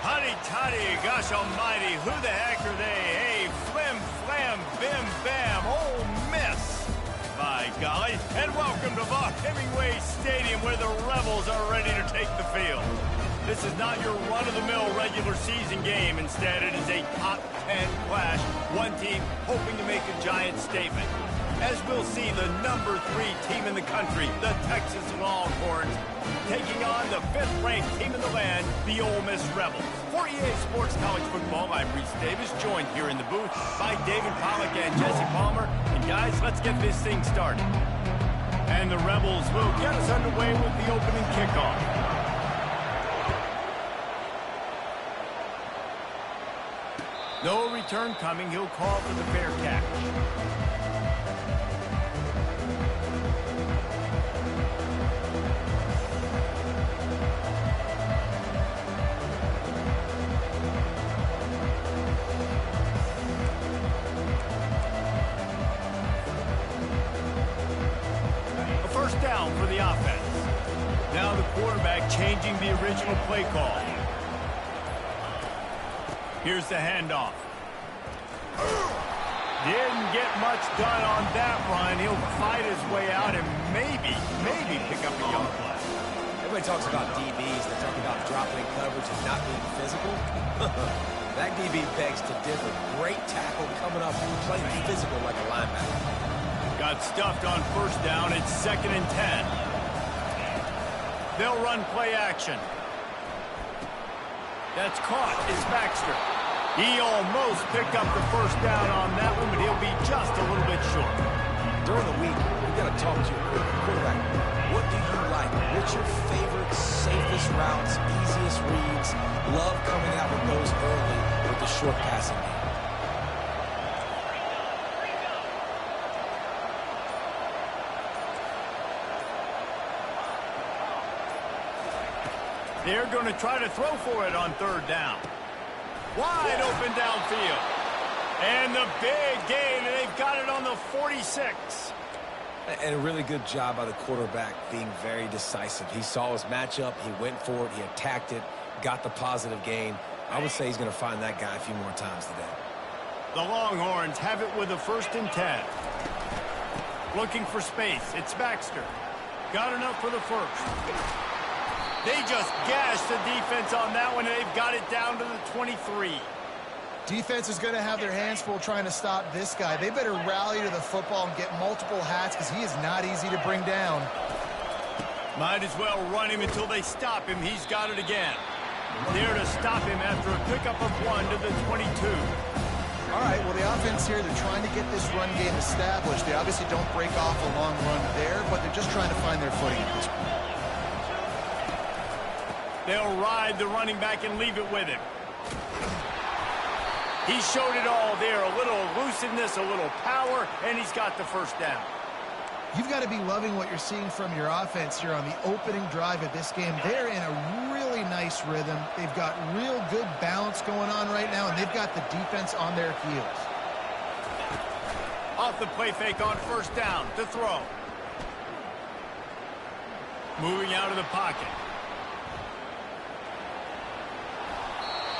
Hotty toddy, gosh almighty, who the heck are they? Hey, flim, flam, bim, bam, Ole Miss. By golly, and welcome to Vaught Hemingway Stadium where the Rebels are ready to take the field. This is not your run-of-the-mill regular season game. Instead, it is a top 10 clash, one team hoping to make a giant statement. As we'll see, the number 3 team in the country, the Texas Longhorns, taking on the 5th-ranked team in the land, the Ole Miss Rebels. For EA Sports College Football, I'm Reese Davis, joined here in the booth by David Pollack and Jesse Palmer. And guys, let's get this thing started. And the Rebels will get us underway with the opening kickoff. No return coming. He'll call for the fair catch. A first down for the offense. Now the quarterback changing the original play call. Here's the handoff. Didn't get much done on that run. He'll fight his way out and maybe pick up a young play. Everybody talks about DBs. They talk about dropping in coverage and not being physical. That DB begs to differ. Great tackle coming up, playing physical like a linebacker. Got stuffed on first down. It's 2nd and 10. They'll run play action. That's caught. It's Baxter. He almost picked up the first down on that one, but he'll be just a little bit short. During the week, we've got to talk to your quarterback. What do you like? What's your favorite, safest routes, easiest reads? Love coming out with those early with the short passing game. They're going to try to throw for it on 3rd down. Wide open downfield. And the big gain, and they've got it on the 46. And a really good job by the quarterback being very decisive. He saw his matchup, he went for it, he attacked it, got the positive gain. I would say he's going to find that guy a few more times today. The Longhorns have it with a 1st and 10. Looking for space. It's Baxter. Got enough for the first. They just gashed the defense on that one, and they've got it down to the 23. Defense is going to have their hands full trying to stop this guy. They better rally to the football and get multiple hats because he is not easy to bring down. Might as well run him until they stop him. He's got it again. There to stop him after a pickup of 1 to the 22. All right, well, the offense here, they're trying to get this run game established. They obviously don't break off a long run there, but they're just trying to find their footing at this point. They'll ride the running back and leave it with him. He showed it all there. A little elusiveness, a little power, and he's got the first down. You've got to be loving what you're seeing from your offense here on the opening drive of this game. They're in a really nice rhythm. They've got real good balance going on right now, and they've got the defense on their heels. Off the play fake on first down to throw. Moving out of the pocket.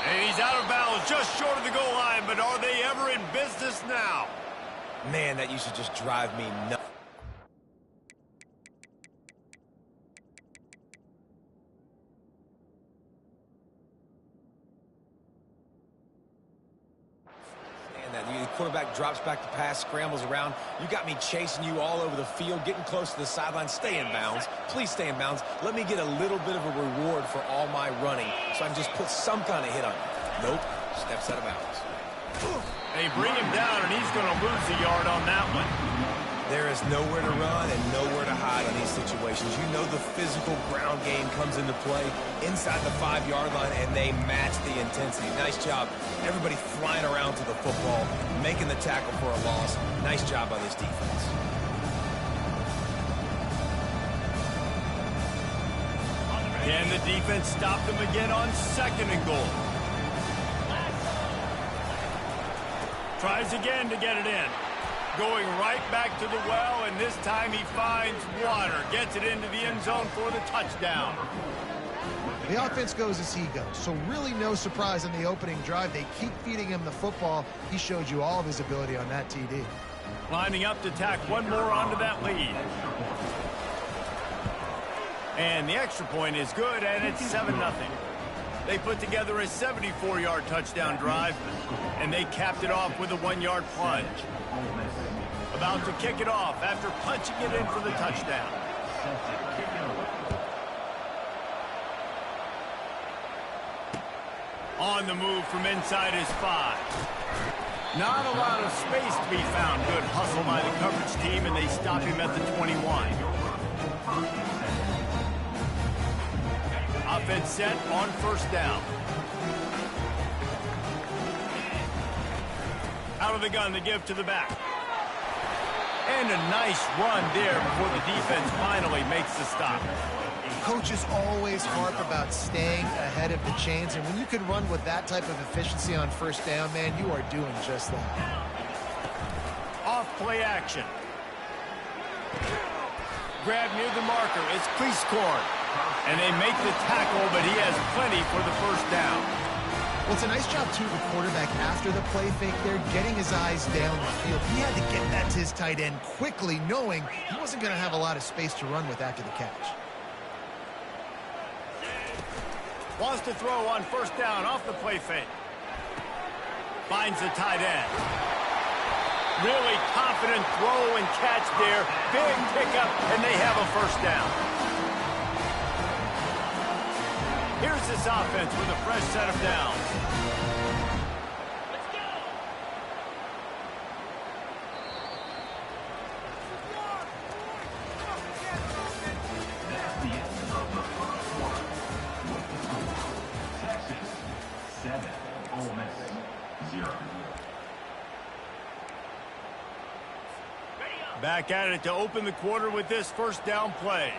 And he's out of bounds, just short of the goal line, but are they ever in business now? Man, that used to just drive me nuts. The quarterback drops back to pass, scrambles around. You got me chasing you all over the field, getting close to the sideline. Stay in bounds. Please stay in bounds. Let me get a little bit of a reward for all my running so I can just put some kind of hit on you. Nope. Steps out of bounds. They bring him down, and he's going to lose a yard on that one. There is nowhere to run and nowhere to hide in these situations. You know the physical ground game comes into play inside the 5-yard line, and they match the intensity. Nice job. Everybody flying around to the football, making the tackle for a loss. Nice job by this defense. Can the defense stop them again on 2nd and goal? Tries again to get it in. Going right back to the well, and this time he finds water. Gets it into the end zone for the touchdown. The offense goes as he goes, so really no surprise in the opening drive. They keep feeding him the football. He showed you all of his ability on that TD. Lining up to tack one more onto that lead. And the extra point is good, and it's 7-0. They put together a 74-yard touchdown drive, and they capped it off with a 1-yard plunge. About to kick it off after punching it in for the touchdown. On the move from inside his 5. Not a lot of space to be found. Good hustle by the coverage team, and they stop him at the 21. Offense set on first down. Out of the gun, the give to the back. And a nice run there before the defense finally makes the stop. Coaches always harp about staying ahead of the chains, and when you can run with that type of efficiency on first down, man, you are doing just that. Off play action. Grab near the marker. It's Cleescorn. And they make the tackle, but he has plenty for the first down. Well, it's a nice job, too, the quarterback after the play fake there, getting his eyes down the field. He had to get that to his tight end quickly, knowing he wasn't going to have a lot of space to run with after the catch. Wants to throw on first down off the play fake. Finds the tight end. Really confident throw and catch there. Big pickup, and they have a first down. Here's this offense with a fresh set of downs. Let's go. Texas 7, Ole Miss 0. Back at it to open the quarter with this first down play.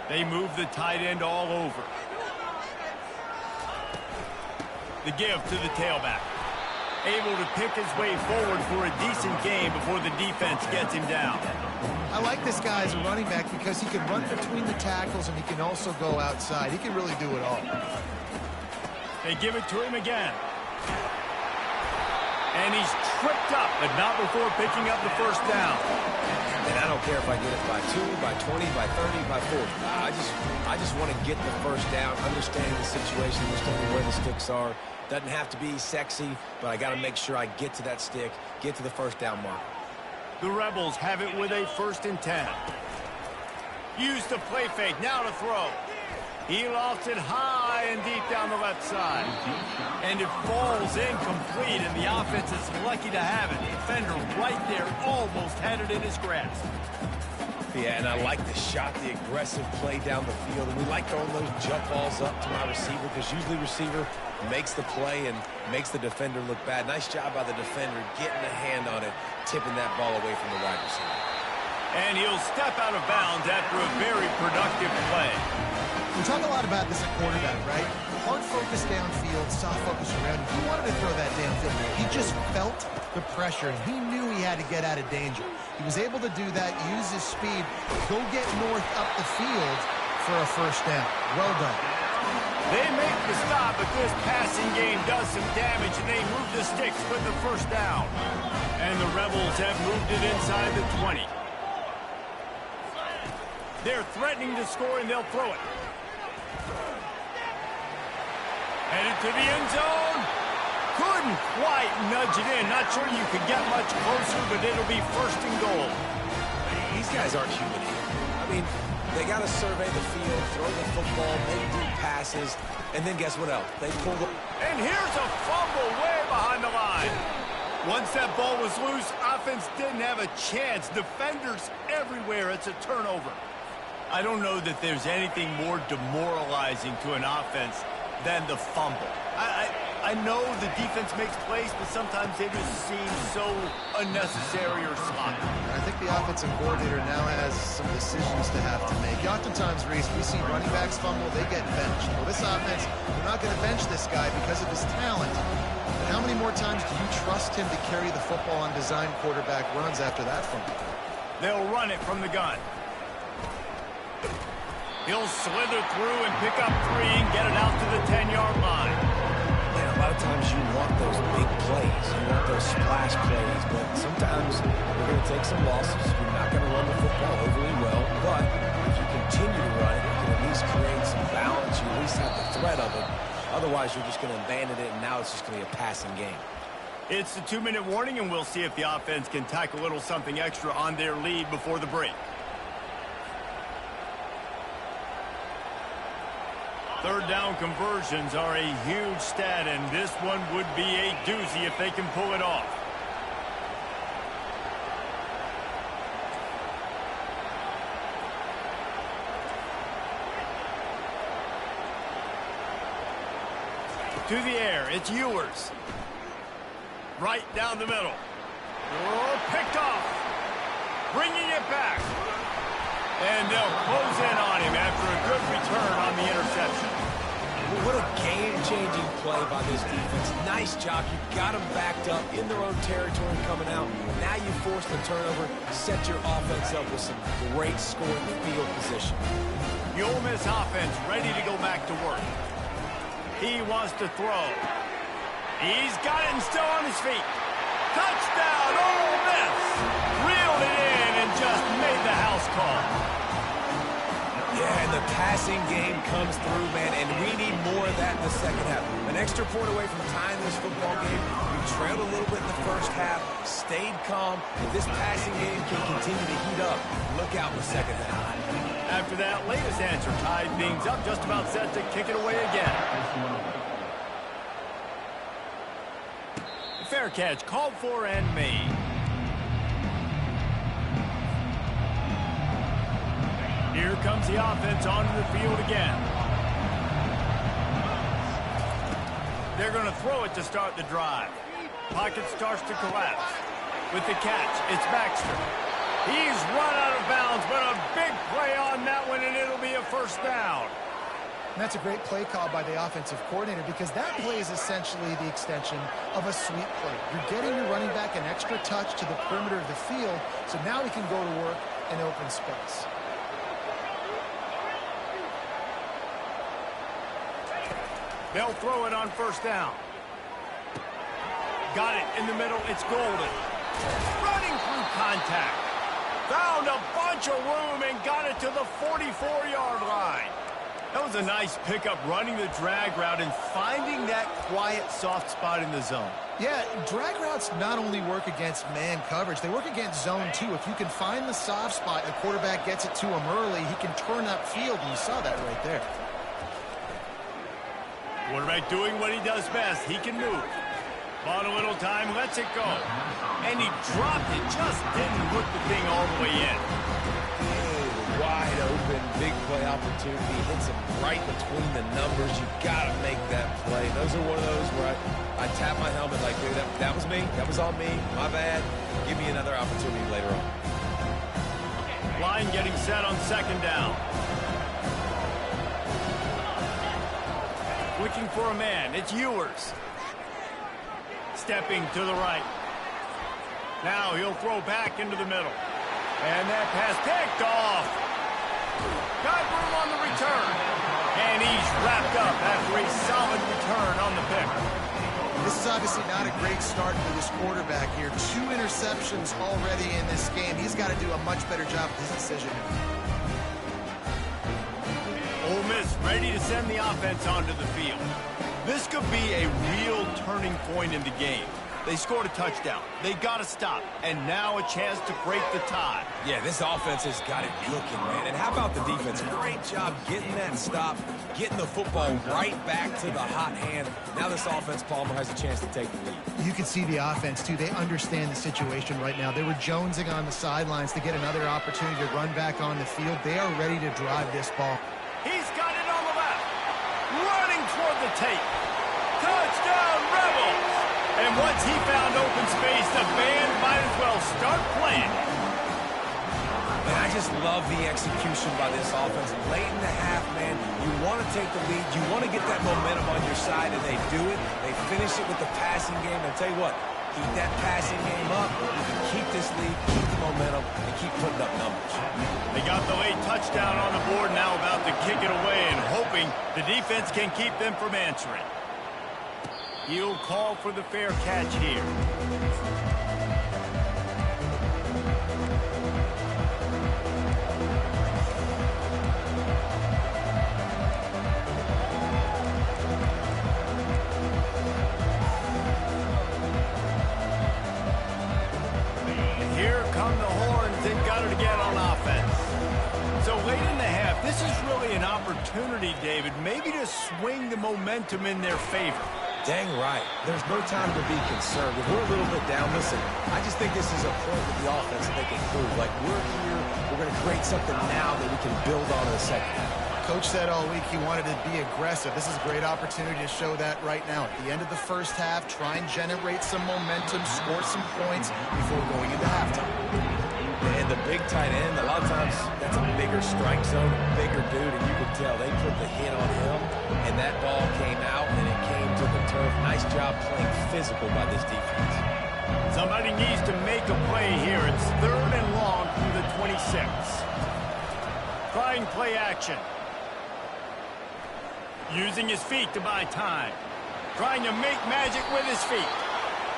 They move the tight end all over. The give to the tailback. Able to pick his way forward for a decent gain before the defense gets him down. I like this guy as a running back because he can run between the tackles and he can also go outside. He can really do it all. They give it to him again. And he's tripped up, but not before picking up the first down. And I don't care if I get it by 2, by 20, by 30, by 40. I just want to get the first down, understanding the situation, understanding where the sticks are. Doesn't have to be sexy, but I got to make sure I get to that stick, get to the first down mark. The Rebels have it with a 1st and 10. Use the play fake, now to throw. He lofts it high and deep down the left side. And it falls incomplete, and the offense is lucky to have it. Defender right there almost had it in his grasp. Yeah, and I like the shot, the aggressive play down the field. And we like throwing those jump balls up to my receiver because usually receiver makes the play and makes the defender look bad. Nice job by the defender getting a hand on it, tipping that ball away from the wide receiver. And he'll step out of bounds after a very productive play. We talk a lot about this at quarterback, right? Hard focus downfield, soft focus around. He wanted to throw that downfield. He just felt the pressure, and he knew he had to get out of danger. He was able to do that, use his speed, go get north up the field for a first down. Well done. They make the stop, but this passing game does some damage, and they move the sticks with the first down. And the Rebels have moved it inside the 20. They're threatening to score, and they'll throw it. Headed to the end zone. Couldn't quite nudge it in. Not sure you could get much closer, but it'll be 1st and goal. These guys aren't human here. I mean, they got to survey the field, throw the football, make deep passes, and then guess what else? They pull the... And here's a fumble way behind the line. Once that ball was loose, offense didn't have a chance. Defenders everywhere. It's a turnover. I don't know that there's anything more demoralizing to an offense than the fumble. I know the defense makes plays, but sometimes they just seem so unnecessary or sloppy. I think the offensive coordinator now has some decisions to have to make. Oftentimes, Reese, we see running backs fumble, they get benched. Well, this offense, they're not going to bench this guy because of his talent. But how many more times do you trust him to carry the football on design quarterback runs after that fumble? They'll run it from the gun. He'll slither through and pick up 3 and get it out to the 10-yard line. Man, a lot of times you want those big plays. You want those splash plays. But sometimes you're going to take some losses. You're not going to run the football overly well. But if you continue to run it, you can at least create some balance. You at least have the threat of it. Otherwise, you're just going to abandon it, and now it's just going to be a passing game. It's the 2-minute warning, and we'll see if the offense can tack a little something extra on their lead before the break. Third down conversions are a huge stat, and this one would be a doozy if they can pull it off. To the air, it's Ewers. Right down the middle. Oh, picked off. Bringing it back. And they'll close in on him after a good return on the interception. What a game-changing play by this defense. Nice job. You got them backed up in their own territory coming out. Now you force the turnover, set your offense up with some great scoring field position. The Ole Miss offense ready to go back to work. He wants to throw. He's got it and still on his feet. Touchdown, Ole Miss! Reeled it in and just made the house call. Yeah, and the passing game comes through, man, and we need more of that in the second half. An extra point away from tying this football game. We trailed a little bit in the first half, stayed calm, and this passing game can continue to heat up. Look out in the second half. After that latest answer tied things up, just about set to kick it away again. Fair catch, called for and made. Here comes the offense onto the field again. They're going to throw it to start the drive. Pocket starts to collapse. With the catch, it's Baxter. He's run out of bounds, but a big play on that one, and it'll be a first down. And that's a great play call by the offensive coordinator because that play is essentially the extension of a sweep play. You're getting your running back an extra touch to the perimeter of the field, so now he can go to work in open space. They'll throw it on first down. Got it in the middle. It's Golden. Running through contact. Found a bunch of room and got it to the 44-yard line. That was a nice pickup, running the drag route and finding that quiet, soft spot in the zone. Yeah, drag routes not only work against man coverage, they work against zone too. If you can find the soft spot and the quarterback gets it to him early, he can turn upfield, and you saw that right there. Quarterback doing what he does best. He can move. Bought a little time, lets it go. And he dropped it, just didn't hook the thing all the way in. Wide open, big play opportunity. Hits him right between the numbers. You got to make that play. Those are one of those where I tap my helmet like, dude, that was me. That was on me. My bad. Give me another opportunity later on. Line getting set on second down. Looking for a man. It's Ewers. Stepping to the right. Now he'll throw back into the middle. And that pass picked off. Got room on the return. And he's wrapped up after a solid return on the pick. This is obviously not a great start for this quarterback here. 2 interceptions already in this game. He's got to do a much better job with his decision. Ole Miss ready to send the offense onto the field. This could be a real turning point in the game. They scored a touchdown. They got to stop. And now a chance to break the tie. Yeah, this offense has got it cooking, man. And how about the defense? Great job getting that stop, getting the football right back to the hot hand. Now this offense, Palmer, has a chance to take the lead. You can see the offense, too. They understand the situation right now. They were jonesing on the sidelines to get another opportunity to run back on the field. They are ready to drive this ball. He's got it on the left. Running toward the tape. Touchdown, Rebels! And once he found open space, the band might as well start playing. And I just love the execution by this offense. Late in the half, man, you want to take the lead. You want to get that momentum on your side, and they do it. They finish it with the passing game. I tell you what, Keep that passing game up. You can keep this lead, keep the momentum, and keep putting up numbers. They got the late touchdown on the board, now about to kick it away and hoping the defense can keep them from answering. He'll call for the fair catch here. This is really an opportunity, David, maybe to swing the momentum in their favor. Dang right. There's no time to be conservative. We're a little bit down. Listen, I just think this is a point with the offense that they can prove. Like, we're here, we're going to create something now that we can build on in the second half. Coach said all week he wanted to be aggressive. This is a great opportunity to show that right now. At the end of the first half, try and generate some momentum, score some points before going into halftime. And the big tight end, a lot of times that's a bigger strike zone, bigger dude, and you can tell they put the hit on him, and that ball came out, and it came to the turf. Nice job playing physical by this defense. Somebody needs to make a play here. It's 3rd and long through the 26. Trying play action. Using his feet to buy time. Trying to make magic with his feet.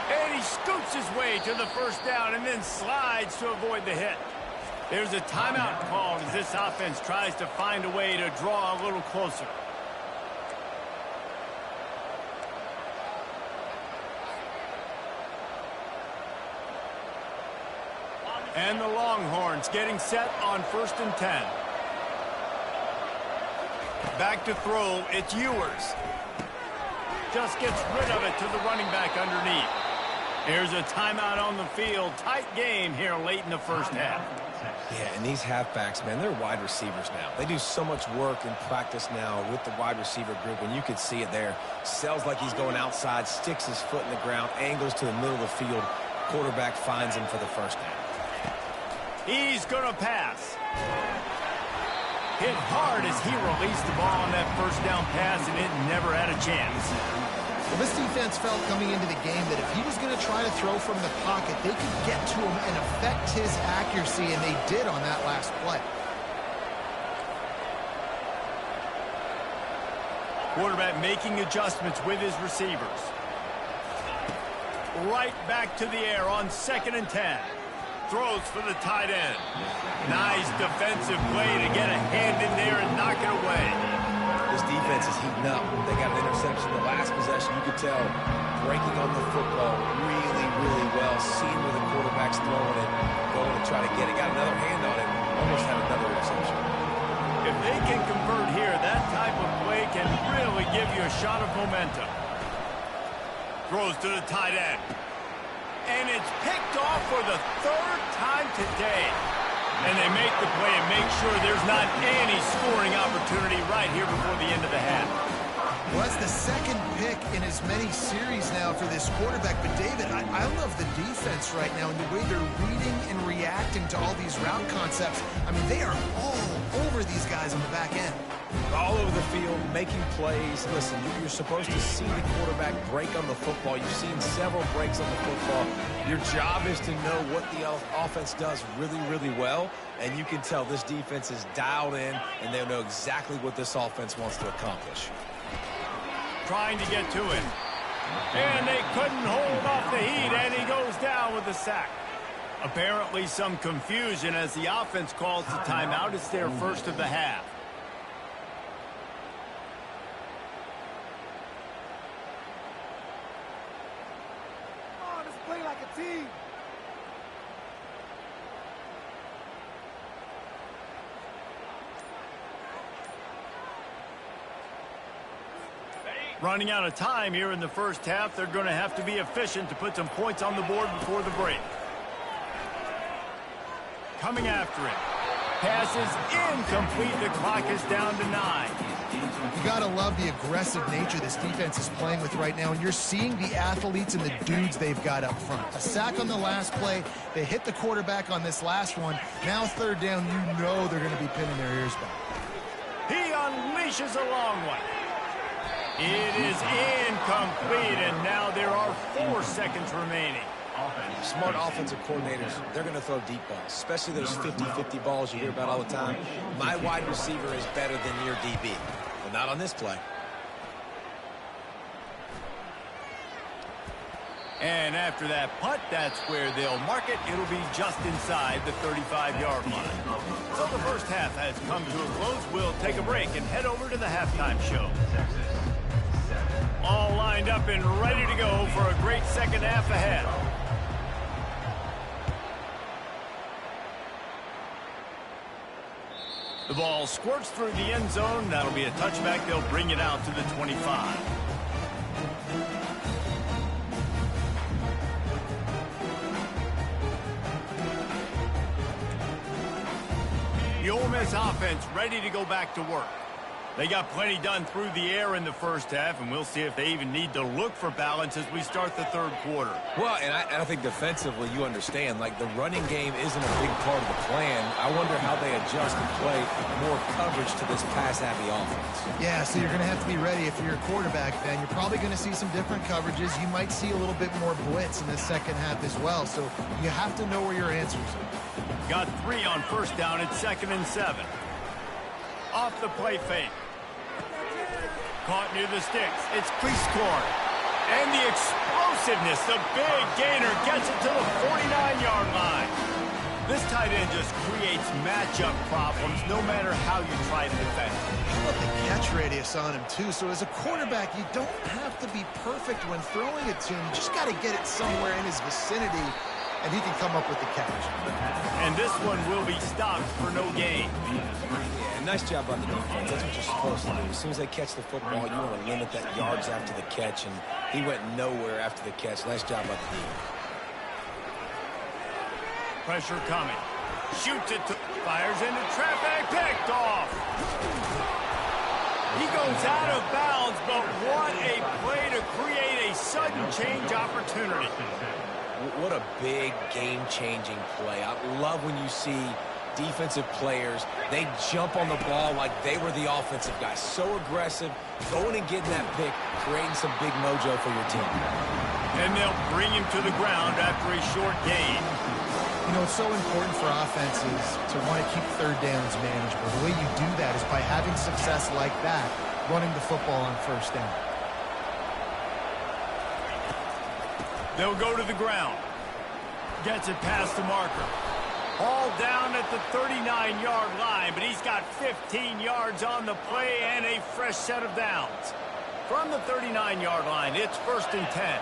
And he scoots his way to the first down and then slides to avoid the hit. There's a timeout called as this offense tries to find a way to draw a little closer. And the Longhorns getting set on 1st and 10. Back to throw, it's Ewers. Just gets rid of it to the running back underneath. Here's a timeout on the field. Tight game here late in the first half. Yeah, and these halfbacks, man, they're wide receivers now. They do so much work in practice now with the wide receiver group, and you can see it there. Sells like he's going outside, sticks his foot in the ground, angles to the middle of the field. Quarterback finds him for the first down. He's going to pass. Hit hard as he released the ball on that first down pass, and it never had a chance. Well, this defense felt coming into the game that if he was going to try to throw from the pocket, they could get to him and affect his accuracy, and they did on that last play. Quarterback making adjustments with his receivers. Right back to the air on 2nd and 10. Throws for the tight end. Nice defensive play to get a hand in there and knock it away. This defense is heating up. They got an interception the last possession. You could tell breaking on the football really, really well. Seeing where the quarterback's throwing it, going to try to get it. Got another hand on it. Almost had another interception. If they can convert here, that type of play can really give you a shot of momentum. Throws to the tight end. And it's picked off for the 3rd time today. And they make the play and make sure there's not any scoring opportunity right here before the end of the half. Well, that's the 2nd pick in as many series now for this quarterback. But, David, I love the defense right now and the way they're reading and reacting to all these route concepts. I mean, they are all over these guys on the back end. All over the field, making plays. Listen, you're supposed to see the quarterback break on the football. You've seen several breaks on the football. Your job is to know what the offense does really, really well. And you can tell this defense is dialed in, and they know exactly what this offense wants to accomplish. Trying to get to him. And they couldn't hold off the heat, and he goes down with a sack. Apparently some confusion as the offense calls the timeout. It's their first of the half. Play like a team. Running out of time here in the first half. They're going to have to be efficient to put some points on the board before the break. Coming after it. Pass is incomplete. The clock is down to 9. You got to love the aggressive nature this defense is playing with right now, and you're seeing the athletes and the dudes they've got up front. A sack on the last play. They hit the quarterback on this last one. Now 3rd down, you know they're going to be pinning their ears back. He unleashes a long one. It is incomplete, and now there are 4 seconds remaining. Smart offensive coordinators, they're going to throw deep balls, especially those 50-50 balls you hear about all the time. My wide receiver is better than your DB, but not on this play. And after that punt, that's where they'll mark it. It'll be just inside the 35-yard line. So the first half has come to a close. We'll take a break and head over to the halftime show. All lined up and ready to go for a great second half ahead. The ball squirts through the end zone. That'll be a touchback. They'll bring it out to the 25. The Ole Miss offense ready to go back to work. They got plenty done through the air in the first half, and we'll see if they even need to look for balance as we start the third quarter. Well, and I think defensively, you understand, like the running game isn't a big part of the plan. I wonder how they adjust and play more coverage to this pass-happy offense. Yeah, so you're going to have to be ready if you're a quarterback, Ben. You're probably going to see some different coverages. You might see a little bit more blitz in the second half as well, so you have to know where your answers are. Got 3 on first down. It's 2nd and 7. Off the play fake. Caught near the sticks. It's Cleescorn. And the explosiveness, the big gainer gets it to the 49-yard line. This tight end just creates matchup problems no matter how you try to defend. How about the catch radius on him, too? So as a quarterback, you don't have to be perfect when throwing it to him. You just got to get it somewhere in his vicinity, and he can come up with the catch. And this one will be stopped for no gain. Nice job on the defense. That's what you're supposed to do. As soon as they catch the football, you want to limit that yards after the catch, and he went nowhere after the catch. Nice job by the D. Pressure coming. Shoots it, fires into traffic, picked off. He goes out of bounds, but what a play to create a sudden change opportunity. What a big game-changing play. I love when you see defensive players, they jump on the ball like they were the offensive guys. So aggressive, going and getting that pick, creating some big mojo for your team. And they'll bring him to the ground after a short gain. You know, it's so important for offenses to want to keep third downs manageable. The way you do that is by having success like that, running the football on first down. They'll go to the ground. Gets it past the marker. All down at the 39-yard line, but he's got 15 yards on the play and a fresh set of downs. From the 39-yard line, it's 1st and 10.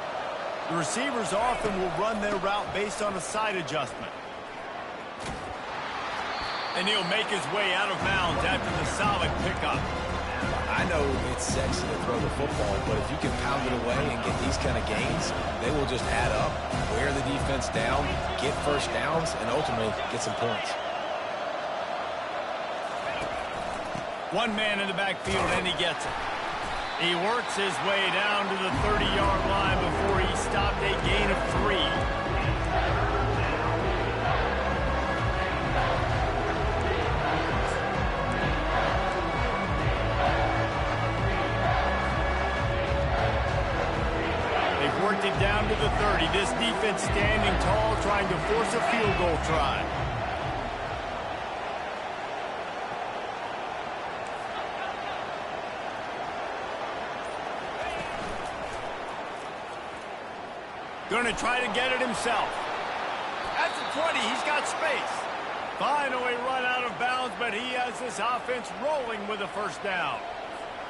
The receivers often will run their route based on a side adjustment. And he'll make his way out of bounds after the solid pickup. I know it's sexy to throw the football, but if you can pound it away and get these kind of gains, they will just add up, wear the defense down, get first downs, and ultimately get some points. One man in the backfield, and he gets it. He works his way down to the 30-yard line before he stopped a gain of 3. Worked it down to the 30. This defense standing tall, trying to force a field goal try. Going to try to get it himself. At the 20, he's got space. Finally run out of bounds, but he has this offense rolling with a first down.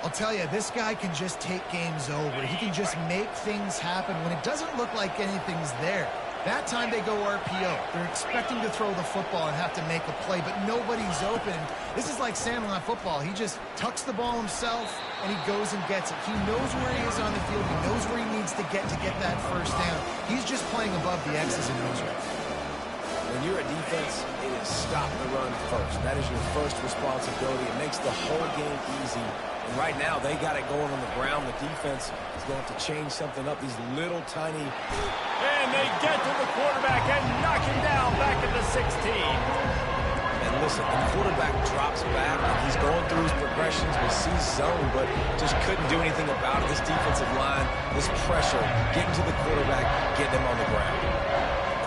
I'll tell you, this guy can just take games over. He can just make things happen when it doesn't look like anything's there. That time they go RPO. They're expecting to throw the football and have to make a play, but nobody's open. This is like Sandlot football. He just tucks the ball himself, and he goes and gets it. He knows where he is on the field. He knows where he needs to get that first down. He's just playing above the X's and O's right now. When you're a defense, it is stop the run first. That is your first responsibility. It makes the whole game easy. And right now, they got it going on the ground. The defense is going to have to change something up. These little tiny... And they get to the quarterback and knock him down back at the 16. And listen, the quarterback drops back and he's going through his progression. impressions, we see zone, but just couldn't do anything about it. This defensive line, this pressure, getting to the quarterback, getting him on the ground.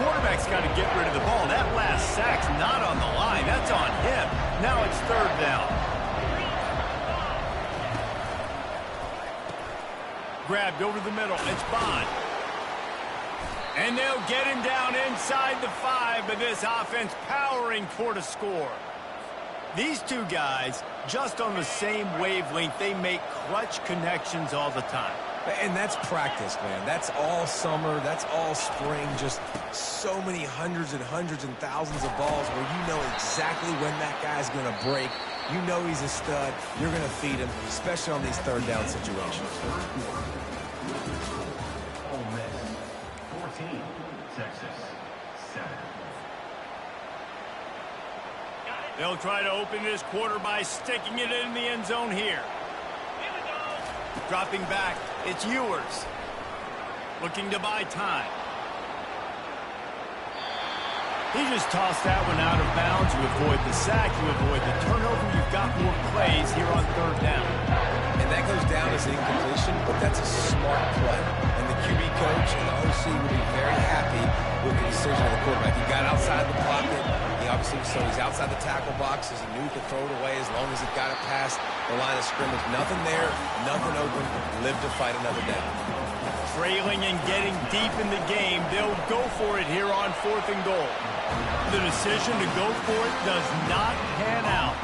Quarterback's got to get rid of the ball. That last sack's not on the line. That's on him. Now it's third down. Grabbed over the middle. It's Bond. And they'll get him down inside the 5, but this offense powering toward a score. These two guys, just on the same wavelength, they make clutch connections all the time. And that's practice, man. That's all summer. That's all spring. Just so many hundreds and thousands of balls where you know exactly when that guy's going to break. You know he's a stud. You're going to feed him, especially on these third down situations. Ole Miss 14, Texas 7. They'll try to open this quarter by sticking it in the end zone here. Dropping back, it's Ewers. Looking to buy time. He just tossed that one out of bounds. You avoid the sack, you avoid the turnover. You've got more plays here on third down. And that goes down as an incompletion, but that's a smart play. And the QB coach and the OC will be very happy with the decision of the quarterback. He got outside the pocket. Obviously, so he's outside the tackle box as he knew he could throw it away as long as he got it past the line of scrimmage. Nothing there, nothing open, live to fight another down. Trailing and getting deep in the game, they'll go for it here on 4th and goal. The decision to go for it does not pan out.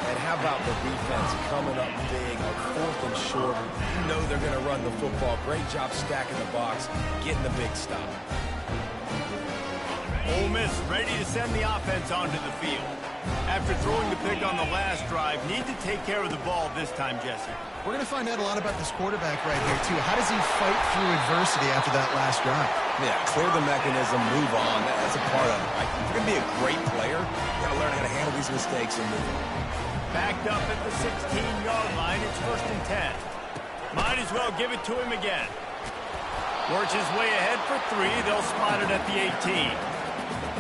And how about the defense coming up big on 4th and short? You know they're going to run the football. Great job stacking the box, getting the big stop. Ole Miss ready to send the offense onto the field. After throwing the pick on the last drive, need to take care of the ball this time, Jesse. We're going to find out a lot about this quarterback right here, too. How does he fight through adversity after that last drive? Yeah, clear the mechanism, move on. That's a part of it, right? If you're going to be a great player, you got to learn how to handle these mistakes and move on. Backed up at the 16-yard line. It's 1st and 10. Might as well give it to him again. Works his way ahead for 3. They'll spot it at the 18.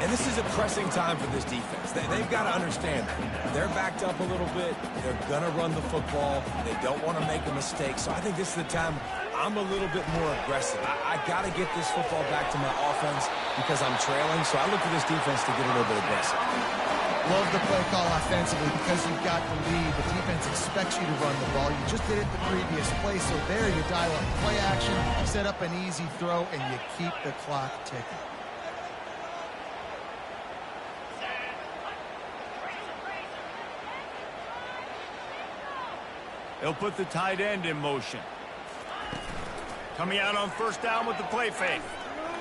And this is a pressing time for this defense. They've got to understand that. They're backed up a little bit. They're going to run the football. They don't want to make a mistake. So I think this is the time I'm a little bit more aggressive. I got to get this football back to my offense because I'm trailing. So I look for this defense to get a little bit aggressive. Love the play call offensively because you've got the lead. The defense expects you to run the ball. You just did it the previous play. So there you dial up play action, set up an easy throw, and you keep the clock ticking. They'll put the tight end in motion. Coming out on 1st down with the play fake.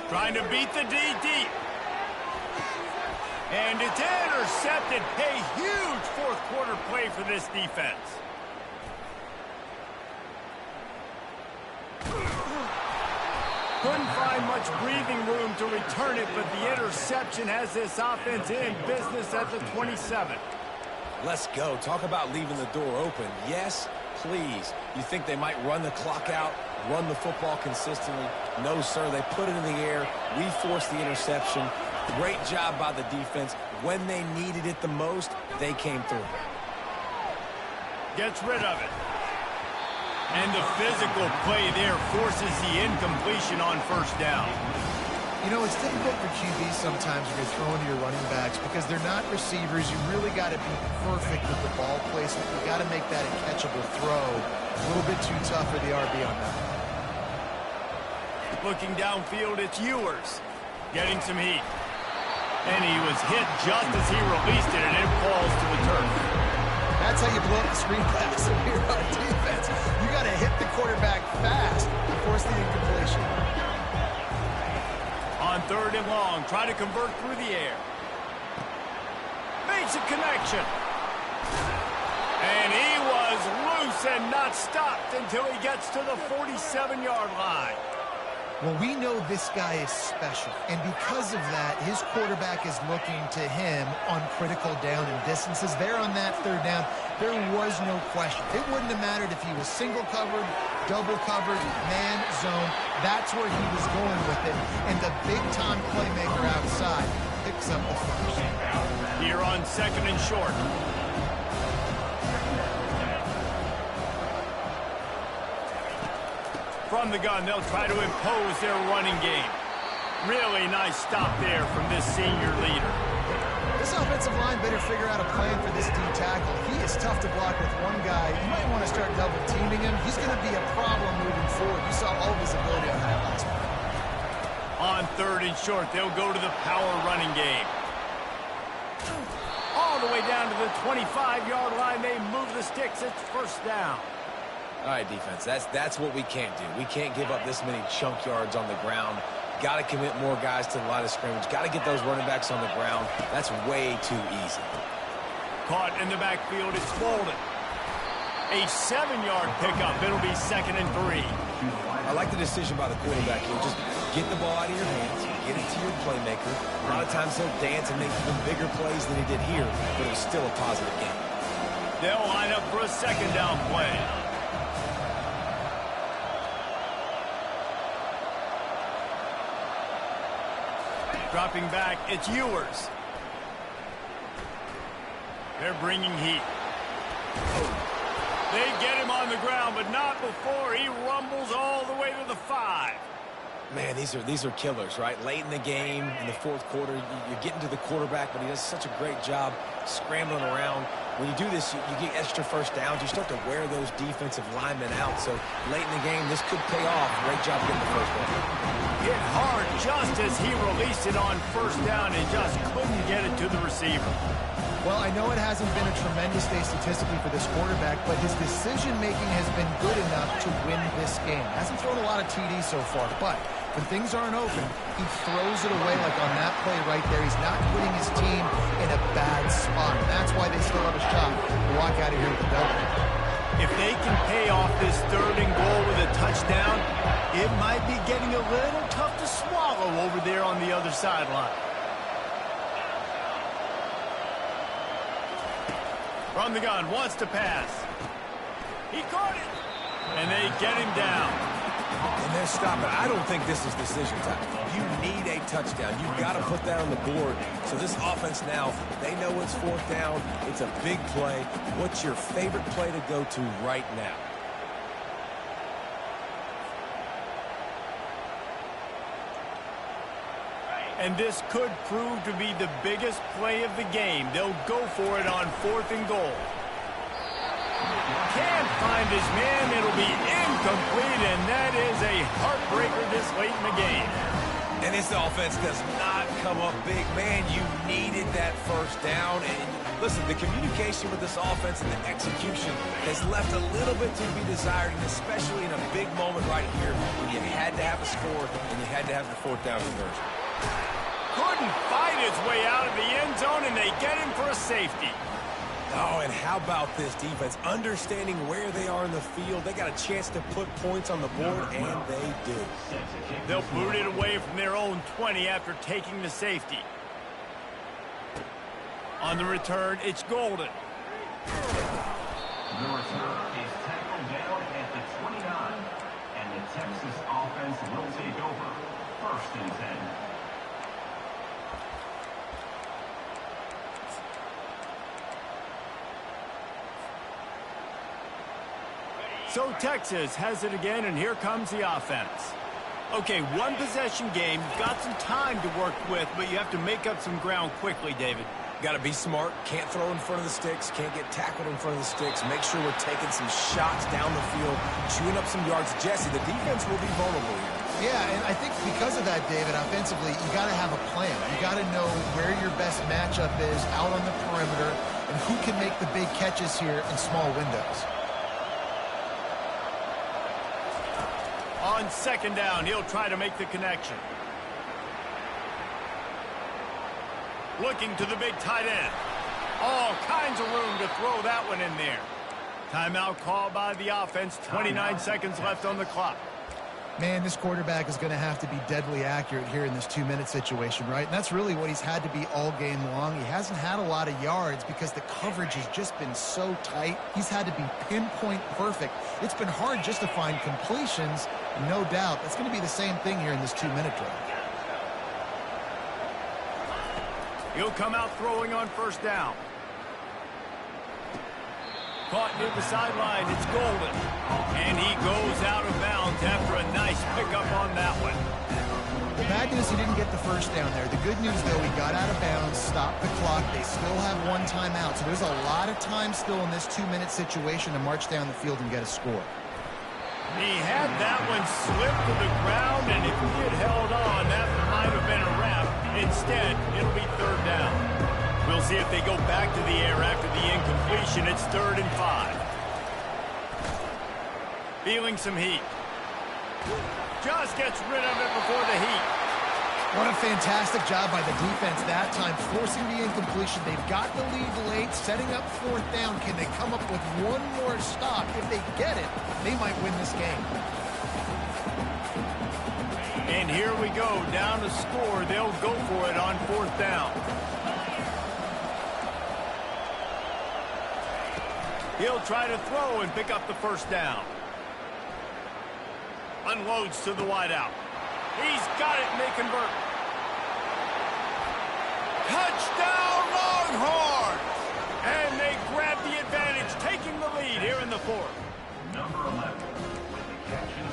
Trying to beat the D deep. And it's intercepted. A huge 4th quarter play for this defense. Couldn't find much breathing room to return it, but the interception has this offense in business at the 27. Let's go. Talk about leaving the door open. Yes, please. You think they might run the clock out, run the football consistently? No, sir. They put it in the air. We forced the interception. Great job by the defense. When they needed it the most, they came through. Gets rid of it. And the physical play there forces the incompletion on 1st down. You know, it's difficult for QBs sometimes when you're throwing to your running backs because they're not receivers. You really got to be perfect with the ball placement. You got to make that a catchable throw. A little bit too tough for the RB on that. Looking downfield, it's Ewers. Getting some heat. And he was hit just as he released it, and it falls to the turf. That's how you blow up the screen pass if you're on defense. You got to hit the quarterback fast to force the incompletion. On 3rd and long, try to convert through the air. Makes a connection. And he was loose and not stopped until he gets to the 47-yard line. Well, we know this guy is special, and because of that, his quarterback is looking to him on critical down and distances. There on that 3rd down, there was no question. It wouldn't have mattered if he was single covered, double covered, man, zone. That's where he was going with it, and the big-time playmaker outside picks up the first. Here on 2nd and short. From the gun, they'll try to impose their running game. Really nice stop there from this senior leader. This offensive line better figure out a plan for this D tackle. He is tough to block with one guy. You might want to start double teaming him. He's going to be a problem moving forward. You saw all of his ability on that last one. On 3rd and short, they'll go to the power running game. All the way down to the 25-yard line. They move the sticks. It's first down. All right, defense, that's what we can't do. We can't give up this many chunk yards on the ground. Got to commit more guys to the line of scrimmage. Got to get those running backs on the ground. That's way too easy. Caught in the backfield, it's Bolden. A 7-yard pickup. It'll be 2nd and 3. I like the decision by the quarterback here. Just get the ball out of your hands, get it to your playmaker. A lot of times he'll dance and make even bigger plays than he did here, but it was still a positive game. They'll line up for a 2nd down play. Dropping back, it's Ewers. They're bringing heat. They get him on the ground, but not before he rumbles all the way to the 5. Man, these are killers, right? Late in the game, in the 4th quarter, you're getting to the quarterback, but he does such a great job scrambling around. When you do this, you get extra first downs. You start to wear those defensive linemen out. So late in the game, this could pay off. Great job getting the first one. Hit hard just as he released it on 1st down and just couldn't get it to the receiver. Well, I know it hasn't been a tremendous day statistically for this quarterback, but his decision-making has been good enough to win this game. Hasn't thrown a lot of TDs so far, but when things aren't open, he throws it away like on that play right there. He's not putting his team in a bad spot. That's why they still have a shot to walk out of here with the W. If they can pay off this 3rd and goal with a touchdown, it might be getting a little tough to swallow over there on the other sideline. From the gun, wants to pass. He caught it. And they get him down. And they're stopping. I don't think this is decision time. You need a touchdown. You've got to put that on the board. So this offense now, they know it's 4th down. It's a big play. What's your favorite play to go to right now? And this could prove to be the biggest play of the game. They'll go for it on 4th and goal. Can't find his man. It'll be incomplete, and that is a heartbreaker this late in the game. And this offense does not come up big. Man, you needed that first down. And listen, the communication with this offense and the execution has left a little bit to be desired, and especially in a big moment right here when you had to have a score and you had to have the 4th down conversion. Couldn't fight his way out of the end zone, and they get him for a safety. Oh, and how about this defense? Understanding where they are in the field. They got a chance to put points on the board, and they do. They'll boot it away from their own 20 after taking the safety. On the return, it's Golden. The return is tackled down at the 29, and the Texas offense will take over. 1st and 10. So Texas has it again, and here comes the offense. Okay, 1 possession game. You've got some time to work with, but you have to make up some ground quickly, David. Got to be smart. Can't throw in front of the sticks. Can't get tackled in front of the sticks. Make sure we're taking some shots down the field, chewing up some yards. Jesse, the defense will be vulnerable here. Yeah, and I think because of that, David, offensively, you got to have a plan. You got to know where your best matchup is out on the perimeter and who can make the big catches here in small windows. On 2nd down, he'll try to make the connection. Looking to the big tight end. All kinds of room to throw that one in there. Timeout called by the offense. 29 seconds left on the clock. Man, this quarterback is going to have to be deadly accurate here in this 2-minute situation, right? And that's really what he's had to be all game long. He hasn't had a lot of yards because the coverage has just been so tight. He's had to be pinpoint perfect. It's been hard just to find completions, no doubt. That's going to be the same thing here in this 2-minute drive. He'll come out throwing on 1st down. caught near the sideline. It's Golden. And he goes out of bounds after a nice pickup on that one. The bad news, he didn't get the first down there. The good news, though, he got out of bounds, stopped the clock. They still have one timeout, so there's a lot of time still in this 2-minute situation to march down the field and get a score. He had that one slip to the ground, and if he had held on, that might have been a wrap. Instead, it'll be third down. We'll see if they go back to the air after the incompletion. It's 3rd and 5. Feeling some heat. Just gets rid of it before the heat. What a fantastic job by the defense that time, forcing the incompletion. They've got the lead late, setting up 4th down. Can they come up with one more stop? If they get it, they might win this game. And here we go, down to score. They'll go for it on 4th down. He'll try to throw and pick up the 1st down. Unloads to the wideout. He's got it, and they convert. Touchdown, Longhorns! And they grab the advantage, taking the lead here in the 4th. Number 11 with the catch and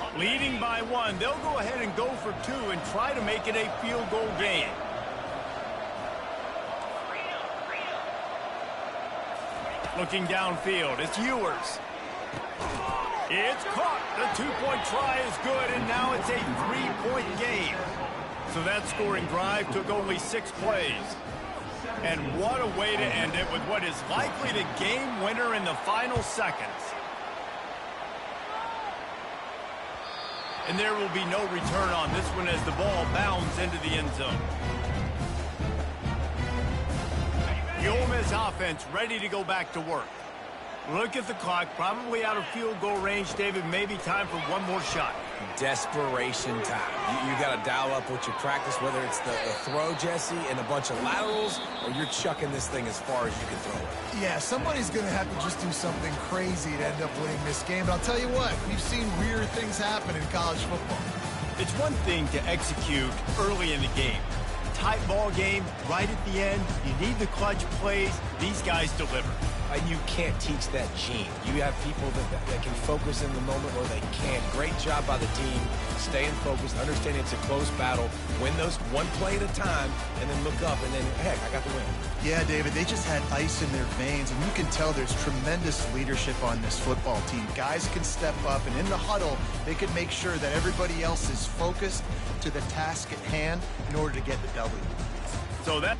score. Leading by 1, they'll go ahead and go for 2 and try to make it a field goal game. Looking downfield, it's Ewers. It's caught. The 2-point try is good, and now it's a 3-point game. So that scoring drive took only 6 plays. And what a way to end it with what is likely the game winner in the final seconds. And there will be no return on this one as the ball bounds into the end zone. The Ole Miss offense ready to go back to work. Look at the clock, probably out of field goal range, David. Maybe time for one more shot. Desperation time. You got to dial up what you practice, whether it's the throw, Jesse, and a bunch of laterals, or you're chucking this thing as far as you can throw it. Yeah, somebody's going to have to just do something crazy to end up winning this game. But I'll tell you what, we've seen weird things happen in college football. It's one thing to execute early in the game. Tight ball game, right at the end. You need the clutch plays. These guys deliver. And you can't teach that gene. You have people that can focus in the moment where they can't. Great job by the team, staying focused, understanding it's a close battle, win those one play at a time, and then look up, and then, heck, I got the win. Yeah, David, they just had ice in their veins, and you can tell there's tremendous leadership on this football team. Guys can step up, and in the huddle, they can make sure that everybody else is focused to the task at hand in order to get the W. So that...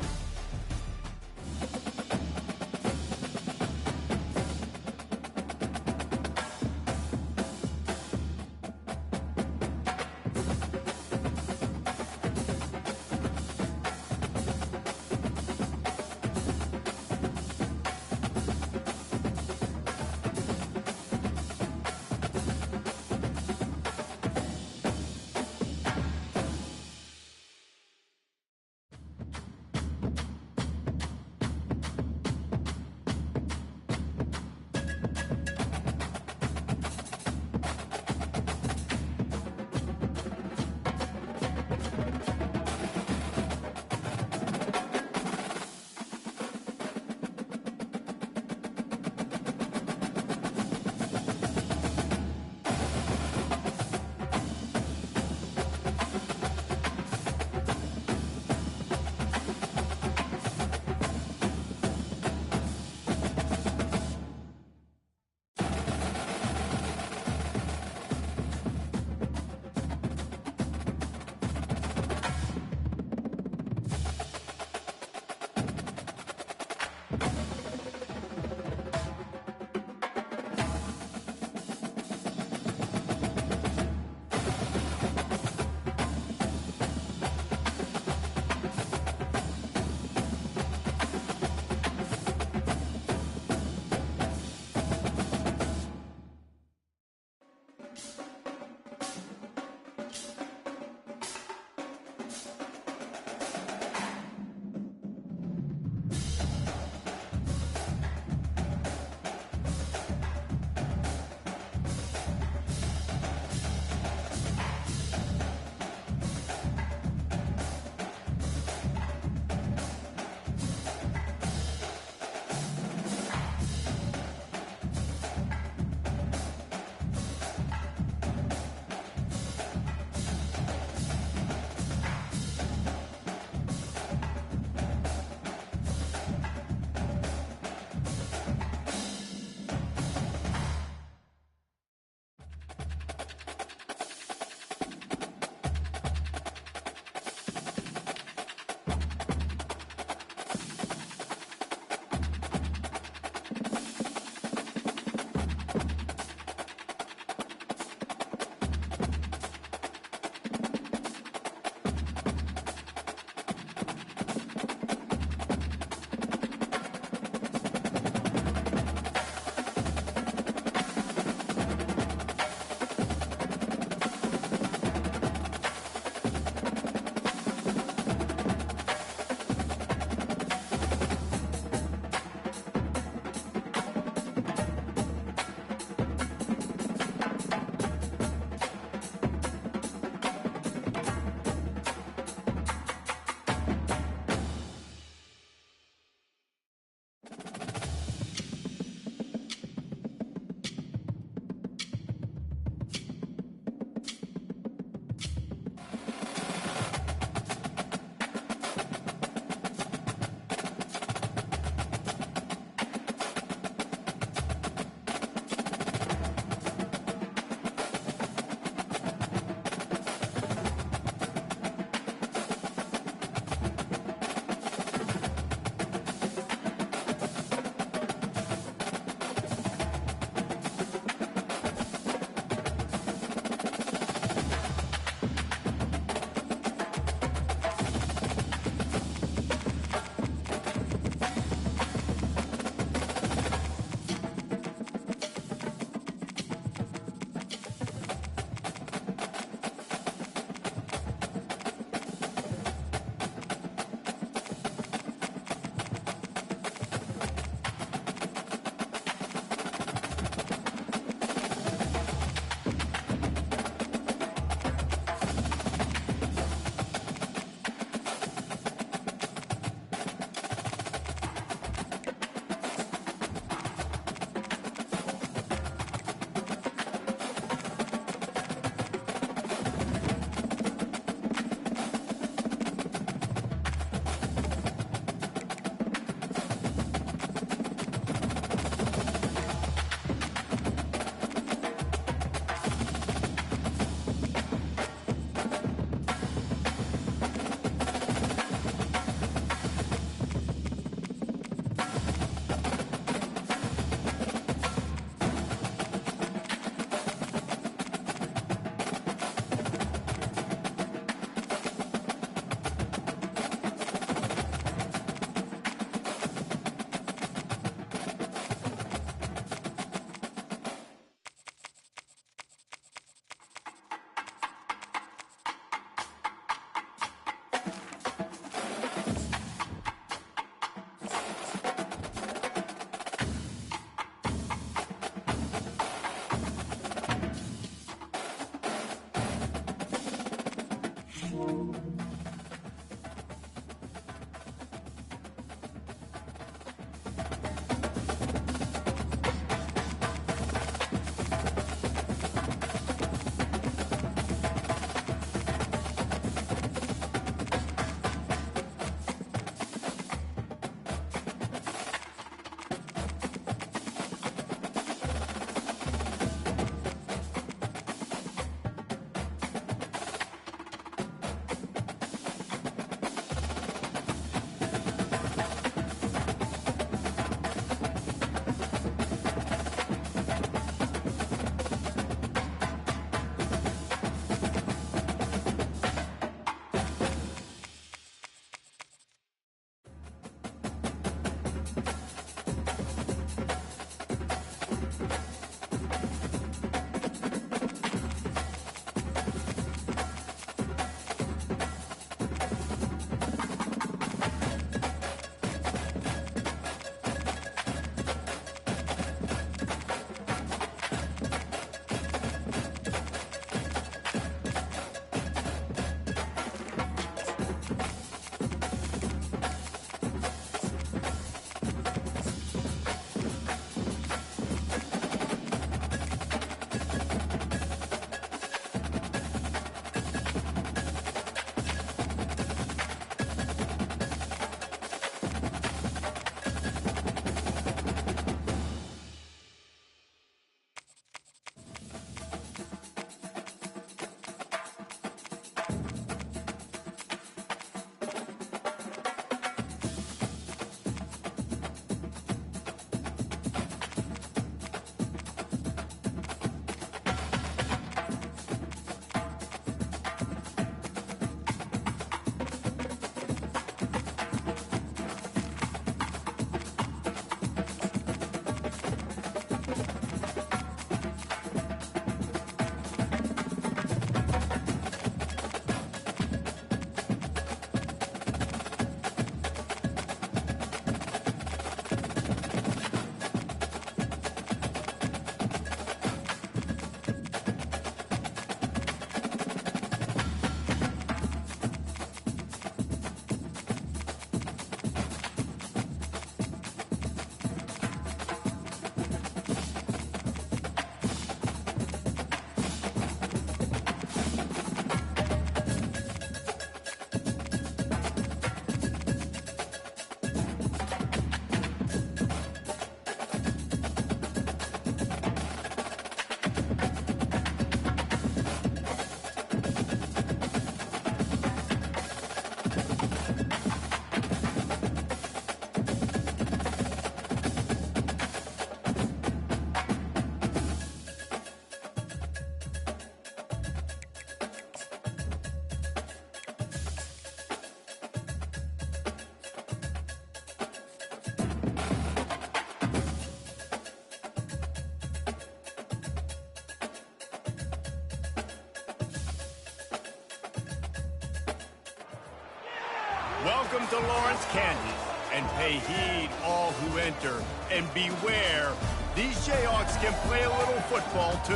Welcome to Lawrence, Kansas, and pay heed all who enter, and beware, these Jayhawks can play a little football too.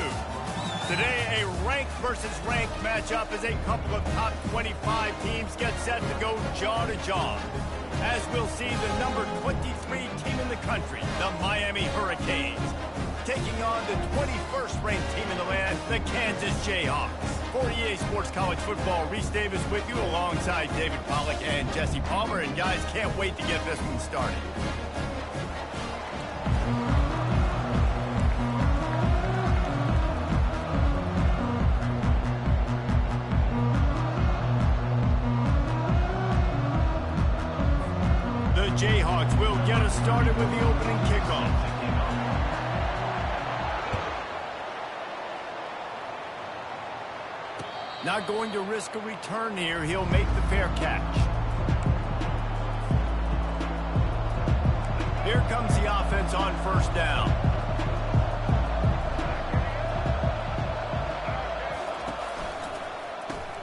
Today, a ranked versus ranked matchup as a couple of top 25 teams get set to go jaw to jaw. As we'll see the number 23 team in the country, the Miami Hurricanes, taking on the 21st ranked team in the land, the Kansas Jayhawks. For EA Sports College Football, Reese Davis with you alongside David Pollack and Jesse Palmer. And guys, can't wait to get this one started. The Jayhawks will get us started with the opening kickoff. Not going to risk a return here. He'll make the fair catch. Here comes the offense on first down.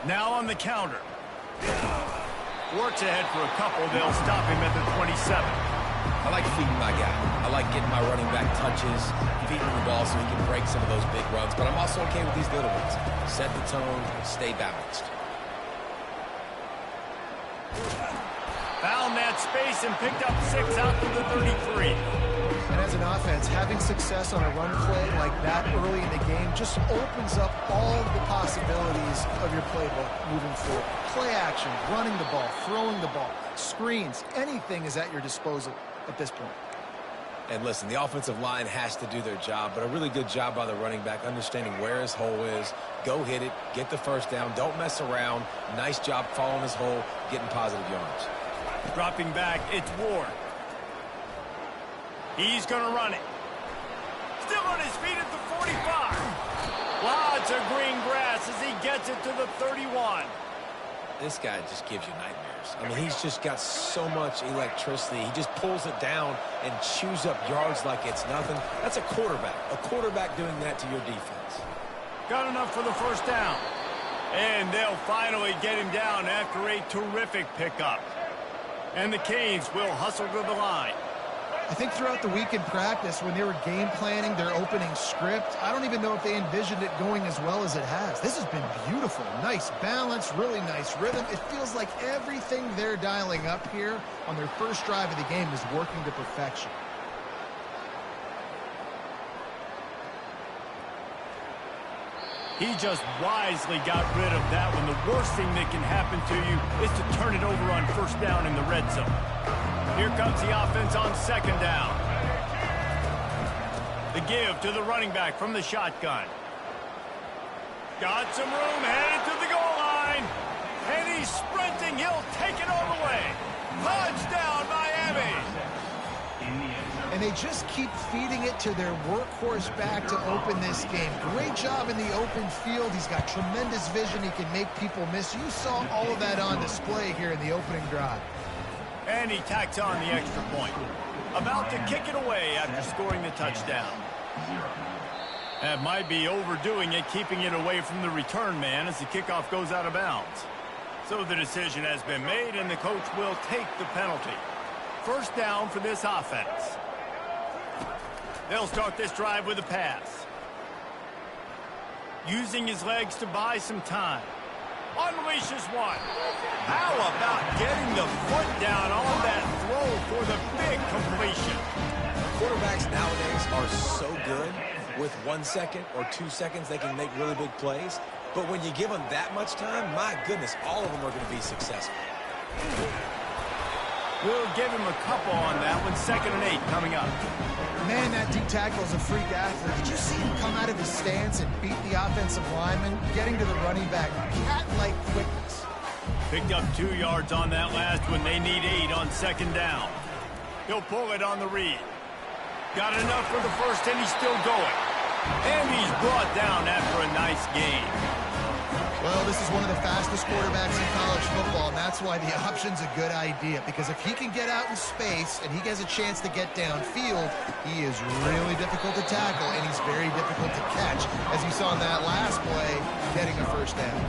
Now on the counter. Works ahead for a couple. They'll stop him at the 27. I like feeding my guy. I like getting my running back touches, feeding the ball so he can break some of those big runs. But I'm also okay with these little ones. Set the tone, stay balanced. Found that space and picked up 6 out to the 33. And as an offense, having success on a run play like that early in the game just opens up all the possibilities of your playbook moving forward. Play action, running the ball, throwing the ball, screens, anything is at your disposal at this point. And listen, the offensive line has to do their job, but a really good job by the running back understanding where his hole is. Go hit it, get the first down, don't mess around. Nice job following his hole, getting positive yards. Dropping back, it's Ward. He's going to run it. Still on his feet at the 45. Lots of green grass as he gets it to the 31. This guy just gives you nightmares. I mean, he's just got so much electricity. He just pulls it down and chews up yards like it's nothing. That's a quarterback. A quarterback doing that to your defense. Got enough for the first down. And they'll finally get him down after a terrific pickup. And the Canes will hustle to the line. I think throughout the week in practice, when they were game planning their opening script, I don't even know if they envisioned it going as well as it has. This has been beautiful. Nice balance, really nice rhythm. It feels like everything they're dialing up here on their first drive of the game is working to perfection. He just wisely got rid of that one. The worst thing that can happen to you is to turn it over on first down in the red zone. Here comes the offense on second down. The give to the running back from the shotgun. Got some room, headed to the goal line. And he's sprinting. He'll take it all the way. Touchdown, Miami. And they just keep feeding it to their workhorse back to open this game. Great job in the open field. He's got tremendous vision. He can make people miss. You saw all of that on display here in the opening drive. And he tacks on the extra point. About to kick it away after scoring the touchdown. That might be overdoing it, keeping it away from the return man as the kickoff goes out of bounds. So the decision has been made, and the coach will take the penalty. First down for this offense. They'll start this drive with a pass. Using his legs to buy some time. Unleashes one. How about getting the foot down on that throw for the big completion? Quarterbacks nowadays are so good. With 1 second or 2 seconds, they can make really big plays. But when you give them that much time, my goodness, all of them are going to be successful. We'll give him a couple on that one. 2nd and 8 coming up. Man, that D tackle is a freak athlete. Did you see him come out of his stance and beat the offensive lineman, getting to the running back? Cat-like quickness. Picked up 2 yards on that last one. They need 8 on 2nd down. He'll pull it on the read. Got enough for the first, and he's still going. And he's brought down after a nice gain. Well, this is one of the fastest quarterbacks in college football, and that's why the option's a good idea. Because if he can get out in space and he has a chance to get downfield, he is really difficult to tackle, and he's very difficult to catch. As you saw in that last play, getting a first down.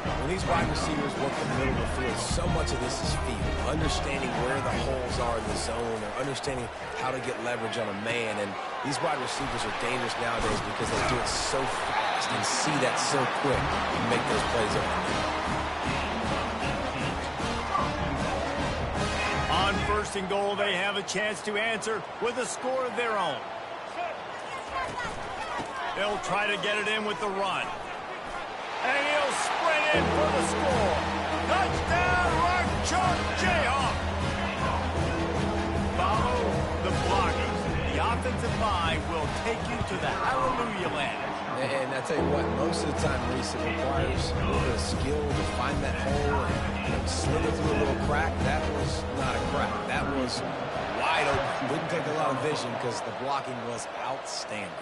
When these wide receivers work in the middle of the field, so much of this is feel. Understanding where the holes are in the zone, or understanding how to get leverage on a man. And these wide receivers are dangerous nowadays because they do it so fast and see that so quick and make those plays over the middle. On 1st and goal, they have a chance to answer with a score of their own. They'll try to get it in with the run. And he'll sprint in for the score. Touchdown, Rock-Chalk Jayhawk. Follow the blocking. The offensive line will take you to the hallelujah land. And I tell you what, most of the time, Reese, it requires a little bit of skill to find that hole and slither through a little crack. That was not a crack. That was wide open. Didn't take a lot of vision because the blocking was outstanding.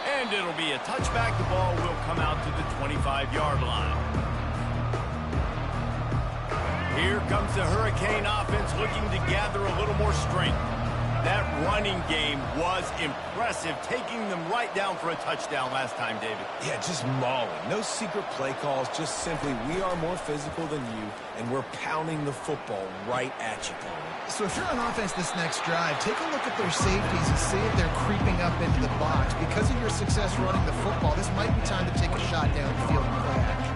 And it'll be a touchback. The ball will come out to the 25-yard line. Here comes the Hurricane offense looking to gather a little more strength. That running game was impressive, taking them right down for a touchdown last time, David. Yeah, just mauling. No secret play calls, just simply we are more physical than you, and we're pounding the football right at you. So if you're on offense this next drive, take a look at their safeties and see if they're creeping up into the box. Because of your success running the football, this might be time to take a shot down the field and play action.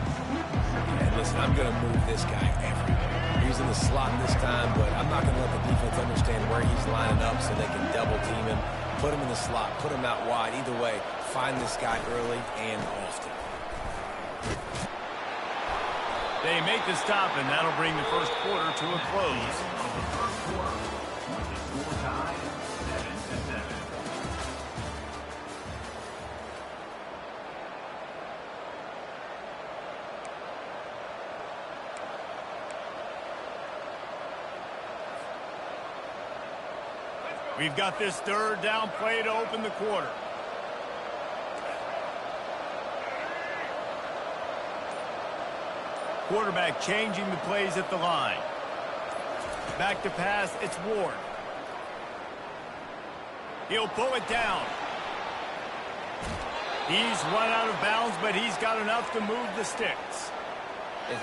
And listen, I'm going to move this guy everywhere. He's in the slot this time, but I'm not going to let the defense understand where he's lining up so they can double team him, put him in the slot, put him out wide. Either way, find this guy early and often. They make the stop, and that'll bring the first quarter to a close. We've got this 3rd down play to open the quarter. Quarterback changing the plays at the line. Back to pass, it's Ward. He'll pull it down. He's run out of bounds, but he's got enough to move the sticks.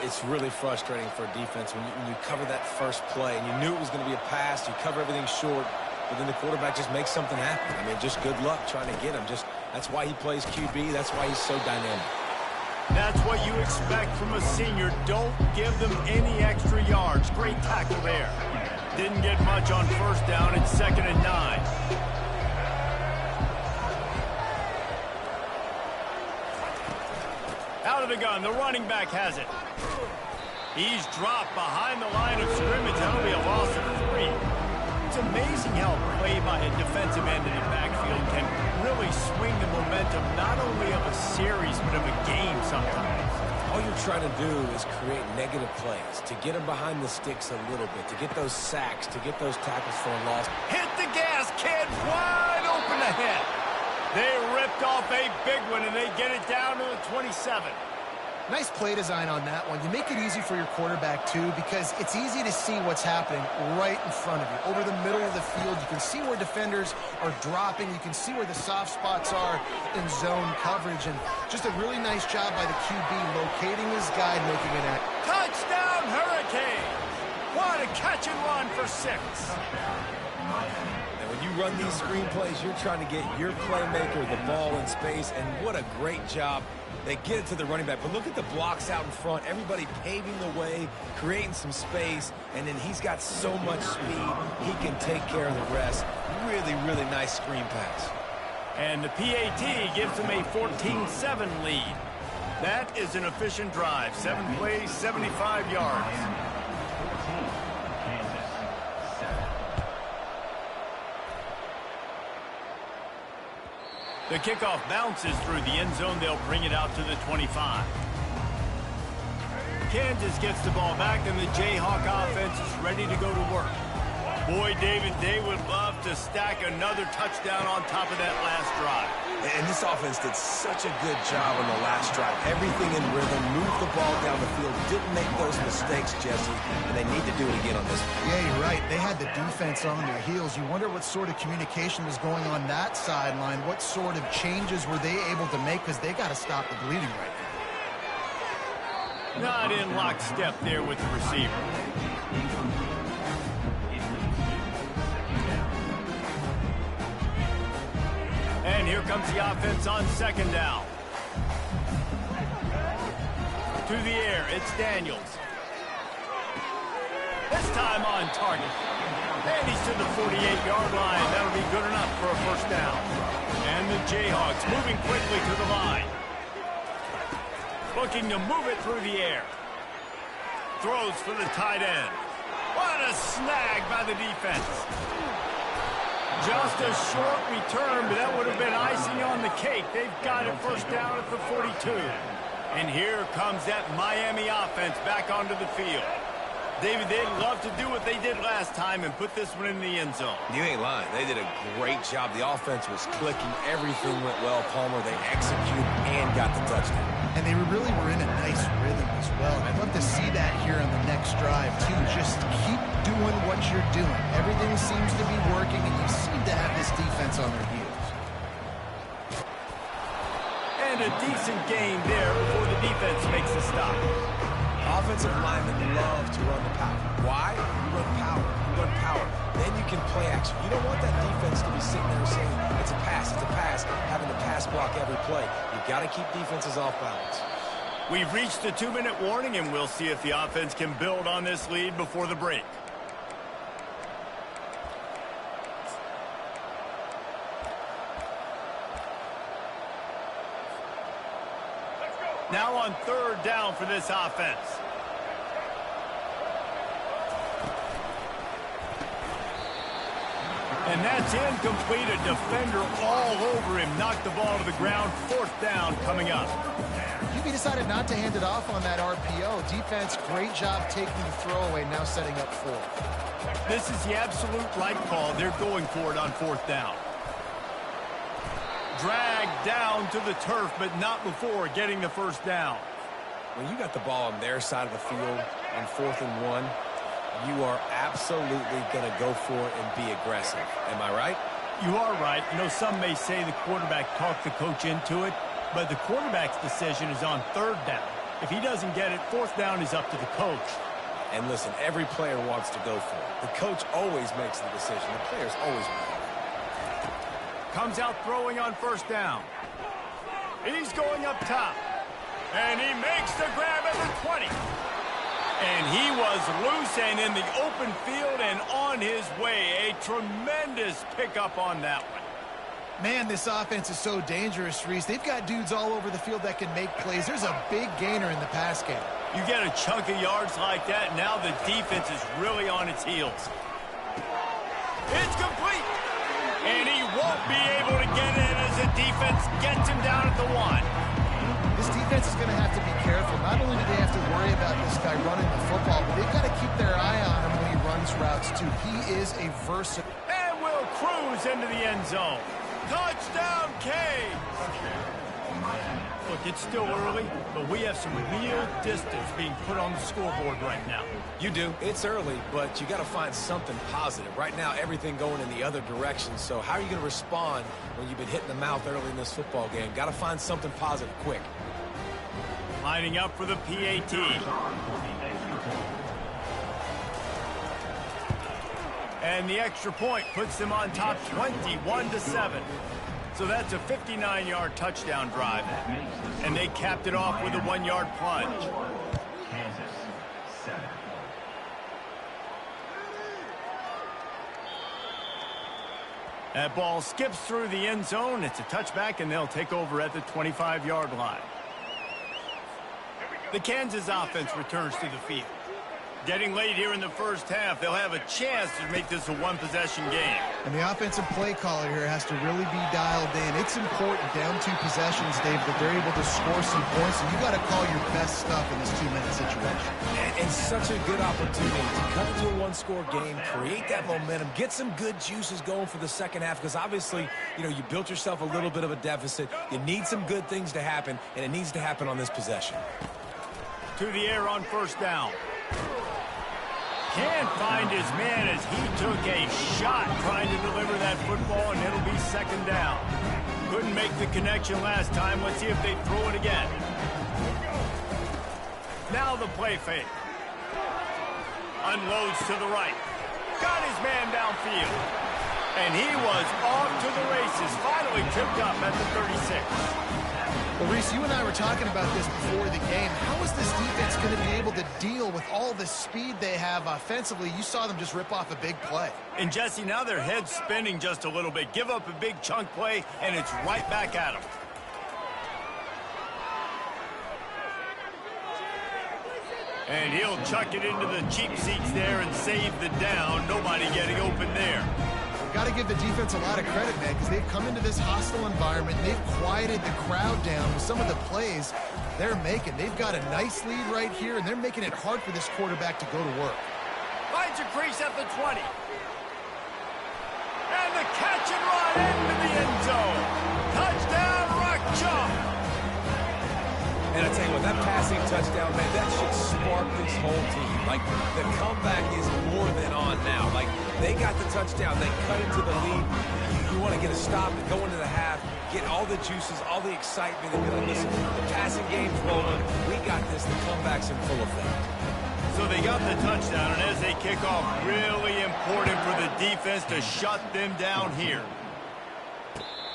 It's really frustrating for a defense when you cover that first play and you knew it was going to be a pass, you cover everything short, but then the quarterback just makes something happen. I mean, just good luck trying to get him. That's why he plays QB. That's why he's so dynamic. That's what you expect from a senior. Don't give them any extra yards. Great tackle there. Didn't get much on first down. It's 2nd and 9. Out of the gun, the running back has it. He's dropped behind the line of scrimmage. That'll be a loss of 3. It's amazing how a play by a defensive end in the backfield can really swing the momentum not only of a series but of a game sometimes. All you're trying to do is create negative plays, to get them behind the sticks a little bit, to get those sacks, to get those tackles for a loss. Hit the gas, kid, wide open ahead. They ripped off a big one, and they get it down to the 27. Nice play design on that one. You make it easy for your quarterback, too, because it's easy to see what's happening right in front of you. Over the middle of the field, you can see where defenders are dropping. You can see where the soft spots are in zone coverage. And just a really nice job by the QB locating his guy and making it at. Touchdown, Hurricane! What a catch and run for 6. And when you run these screen plays, you're trying to get your playmaker the ball in space, and what a great job. They get it to the running back, but look at the blocks out in front. Everybody paving the way, creating some space, and then he's got so much speed, he can take care of the rest. Really, really nice screen pass. And the PAT gives them a 14-7 lead. That is an efficient drive. 7 plays, 75 yards. The kickoff bounces through the end zone. They'll bring it out to the 25. Kansas gets the ball back, and the Jayhawk offense is ready to go to work. Boy, David, they would love to stack another touchdown on top of that last drive. And this offense did such a good job on the last drive. Everything in rhythm, moved the ball down the field, didn't make those mistakes, Jesse, and they need to do it again on this one. Yeah, you're right. They had the defense on their heels. You wonder what sort of communication was going on that sideline. What sort of changes were they able to make, because they got to stop the bleeding right now. Not in lockstep there with the receiver. And here comes the offense on 2nd down. To the air, it's Daniels. This time on target. And he's to the 48-yard line. That'll be good enough for a first down. And the Jayhawks moving quickly to the line. Looking to move it through the air. Throws for the tight end. What a snag by the defense. Just a short return, but that would have been icing on the cake. They've got it first down at the 42. And here comes that Miami offense back onto the field. David, they'd love to do what they did last time and put this one in the end zone. You ain't lying. They did a great job. The offense was clicking. Everything went well, Palmer. They executed and got the touchdown. And they really were in a nice rhythm as well. And I'd love to see that here on the next drive, too. Just keep doing what you're doing. Everything seems to be working, and you seem to have this defense on their heels. And a decent game there before the defense makes a stop. Offensive linemen love to run the power. Why? You run power. You run power. Then you can play action. You don't want that defense to be sitting there saying, it's a pass, having to pass block every play. You've got to keep defenses off balance. We've reached the 2-minute warning, and we'll see if the offense can build on this lead before the break. Now on 3rd down for this offense. And that's incomplete. A defender all over him. Knocked the ball to the ground. 4th down coming up. QB decided not to hand it off on that RPO. Defense, great job taking the throwaway, now setting up 4th. This is the absolute right call. They're going for it on 4th down. Dragged down to the turf, but not before getting the first down. when you got the ball on their side of the field on 4th and 1, you are absolutely going to go for it and be aggressive. Am I right? You are right. You know, some may say the quarterback talked the coach into it, but the quarterback's decision is on 3rd down. If he doesn't get it, 4th down is up to the coach. And listen, every player wants to go for it. The coach always makes the decision. The players always want it. Comes out throwing on 1st down. He's going up top. And he makes the grab at the 20. And he was loose and in the open field and on his way. A tremendous pickup on that one. Man, this offense is so dangerous, Reese. They've got dudes all over the field that can make plays. There's a big gainer in the pass game. You get a chunk of yards like that, now the defense is really on its heels. It's complete. And he won't be able to get in as the defense gets him down at the 1. This defense is going to have to be careful. Not only do they have to worry about this guy running the football, but they've got to keep their eye on him when he runs routes, too. He is a versatile. And will cruise into the end zone. Touchdown, Canes! Look, it's still early, but we have some real distance being put on the scoreboard right now. You do. It's early, but you got to find something positive. Right now, everything going in the other direction. So how are you going to respond when you've been hit in the mouth early in this football game? Got to find something positive quick. Lining up for the PAT. And the extra point puts them on top 21-7. So that's a 59-yard touchdown drive. And they capped it off with a 1-yard plunge. Kansas, 7. That ball skips through the end zone. It's a touchback, and they'll take over at the 25-yard line. The Kansas offense returns to the field. Getting late here in the first half, they'll have a chance to make this a one-possession game. And the offensive play caller here has to really be dialed in. It's important down 2 possessions, Dave, that they're able to score some points, and you got to call your best stuff in this 2-minute situation. And such a good opportunity to cut into a 1-score game, create that momentum, get some good juices going for the second half, because obviously, you know, you built yourself a little bit of a deficit. You need some good things to happen, and it needs to happen on this possession. To the air on 1st down. Can't find his man as he took a shot trying to deliver that football, and it'll be 2nd down. Couldn't make the connection last time. Let's see if they throw it again. Now the play fake. Unloads to the right. Got his man downfield. And he was off to the races. Finally tripped up at the 36. Well, Reese, you and I were talking about this before the game. How is this defense going to be able to deal with all the speed they have offensively? You saw them just rip off a big play. And, Jesse, now their head's spinning just a little bit. Give up a big chunk play, and it's right back at them. And he'll chuck it into the cheap seats there and save the down. Nobody getting open there. Got to give the defense a lot of credit, man, because they've come into this hostile environment. They've quieted the crowd down with some of the plays they're making. They've got a nice lead right here, and they're making it hard for this quarterback to go to work. Finds a crease at the 20. And the catch and run into the end zone. Touchdown, Rock Chalk. And I tell you what, that passing touchdown, man, that should spark this whole team. Like, the comeback is more than on now. Like, they got the touchdown. They cut into the lead. You want to get a stop and go into the half, get all the juices, all the excitement, and be like, listen, the passing game's rolling. We got this. The comeback's in full effect. So they got the touchdown, and as they kick off, really important for the defense to shut them down here.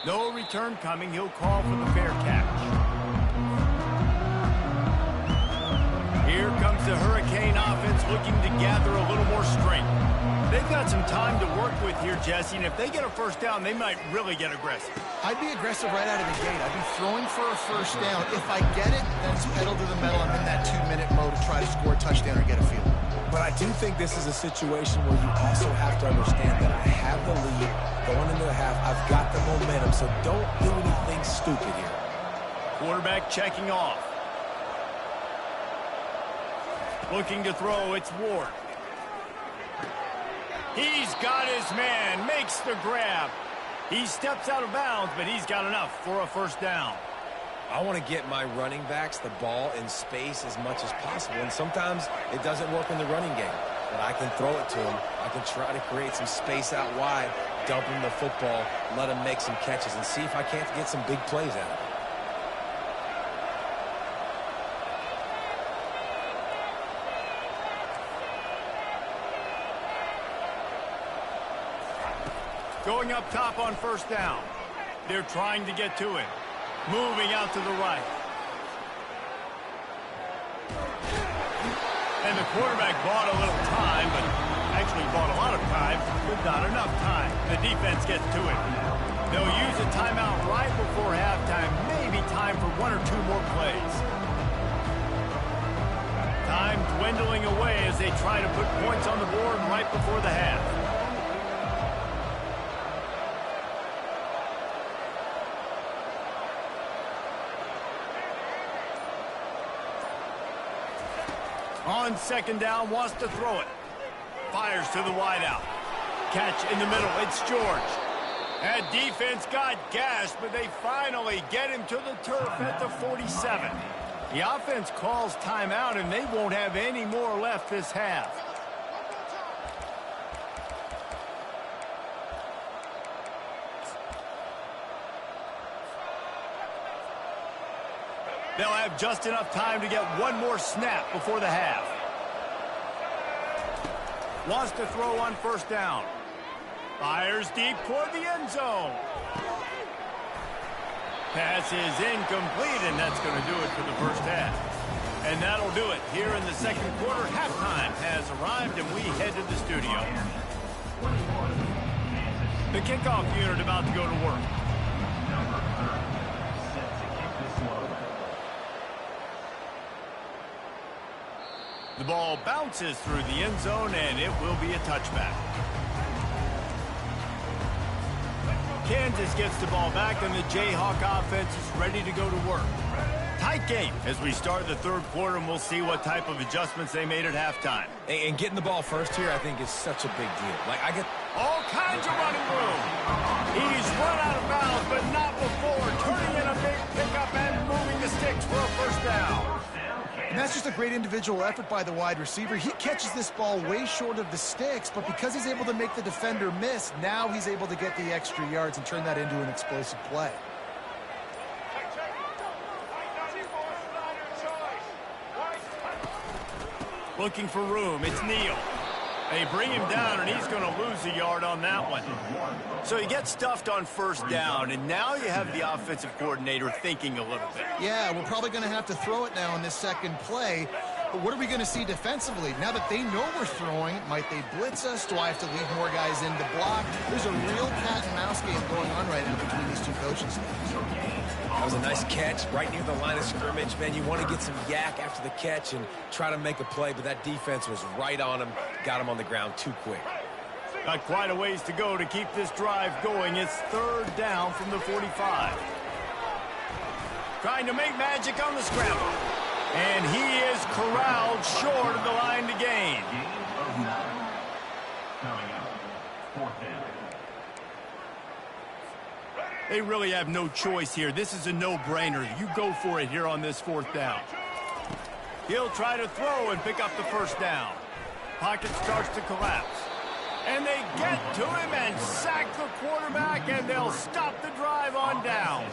No return coming. He'll call for the fair catch. Here comes the Hurricane offense looking to gather a little more strength. They've got some time to work with here, Jesse, and if they get a first down, they might really get aggressive. I'd be aggressive right out of the gate. I'd be throwing for a first down. If I get it, then it's pedal to the metal. I'm in that 2-minute mode to try to score a touchdown or get a field. But I do think this is a situation where you also have to understand that I have the lead going into the half. I've got the momentum, so don't do anything stupid here. Quarterback checking off. Looking to throw, it's Ward. He's got his man, makes the grab. He steps out of bounds, but he's got enough for a first down. I want to get my running backs the ball in space as much as possible, and sometimes it doesn't work in the running game, but I can throw it to them. I can try to create some space out wide, dump them the football, let them make some catches, and see if I can't get some big plays out of it. Going up top on first down. They're trying to get to it. Moving out to the right. And the quarterback bought a little time, but actually bought a lot of time, but not enough time. The defense gets to it. They'll use a timeout right before halftime. Maybe time for one or two more plays. Time dwindling away as they try to put points on the board right before the half. On second down, wants to throw it. Fires to the wideout. Catch in the middle. It's George. That defense got gashed, but they finally get him to the turf at the 47. The offense calls timeout, and they won't have any more left this half. They'll have just enough time to get one more snap before the half. Wants to throw on first down. Fires deep toward the end zone. Pass is incomplete, and that's going to do it for the first half. And that'll do it. Here in the second quarter, halftime has arrived, and we head to the studio. The kickoff unit about to go to work. The ball bounces through the end zone, and it will be a touchback. Kansas gets the ball back, and the Jayhawk offense is ready to go to work. Tight game as we start the third quarter, and we'll see what type of adjustments they made at halftime. And getting the ball first here, I think, is such a big deal. Like, I get all kinds of running room. He's run out of bounds, but not before. Turning in a big pickup and moving the sticks for a first down. And that's just a great individual effort by the wide receiver. He catches this ball way short of the sticks, but because he's able to make the defender miss, now he's able to get the extra yards and turn that into an explosive play. Looking for room. It's Neal. They bring him down, and he's going to lose a yard on that one. So he gets stuffed on first down, and now you have the offensive coordinator thinking a little bit. Yeah, we're probably going to have to throw it now in this second play. But what are we going to see defensively? Now that they know we're throwing, might they blitz us? Do I have to leave more guys in to block? There's a real cat and mouse game going on right now between these two coaching staffs. That was a nice catch right near the line of scrimmage. Man, you want to get some yak after the catch and try to make a play, but that defense was right on him, got him on the ground too quick. Got quite a ways to go to keep this drive going. It's third down from the 45. Trying to make magic on the scramble. And he is corralled short of the line to gain. They really have no choice here. This is a no-brainer. You go for it here on this fourth down. He'll try to throw and pick up the first down. Pocket starts to collapse. And they get to him and sack the quarterback, and they'll stop the drive on down.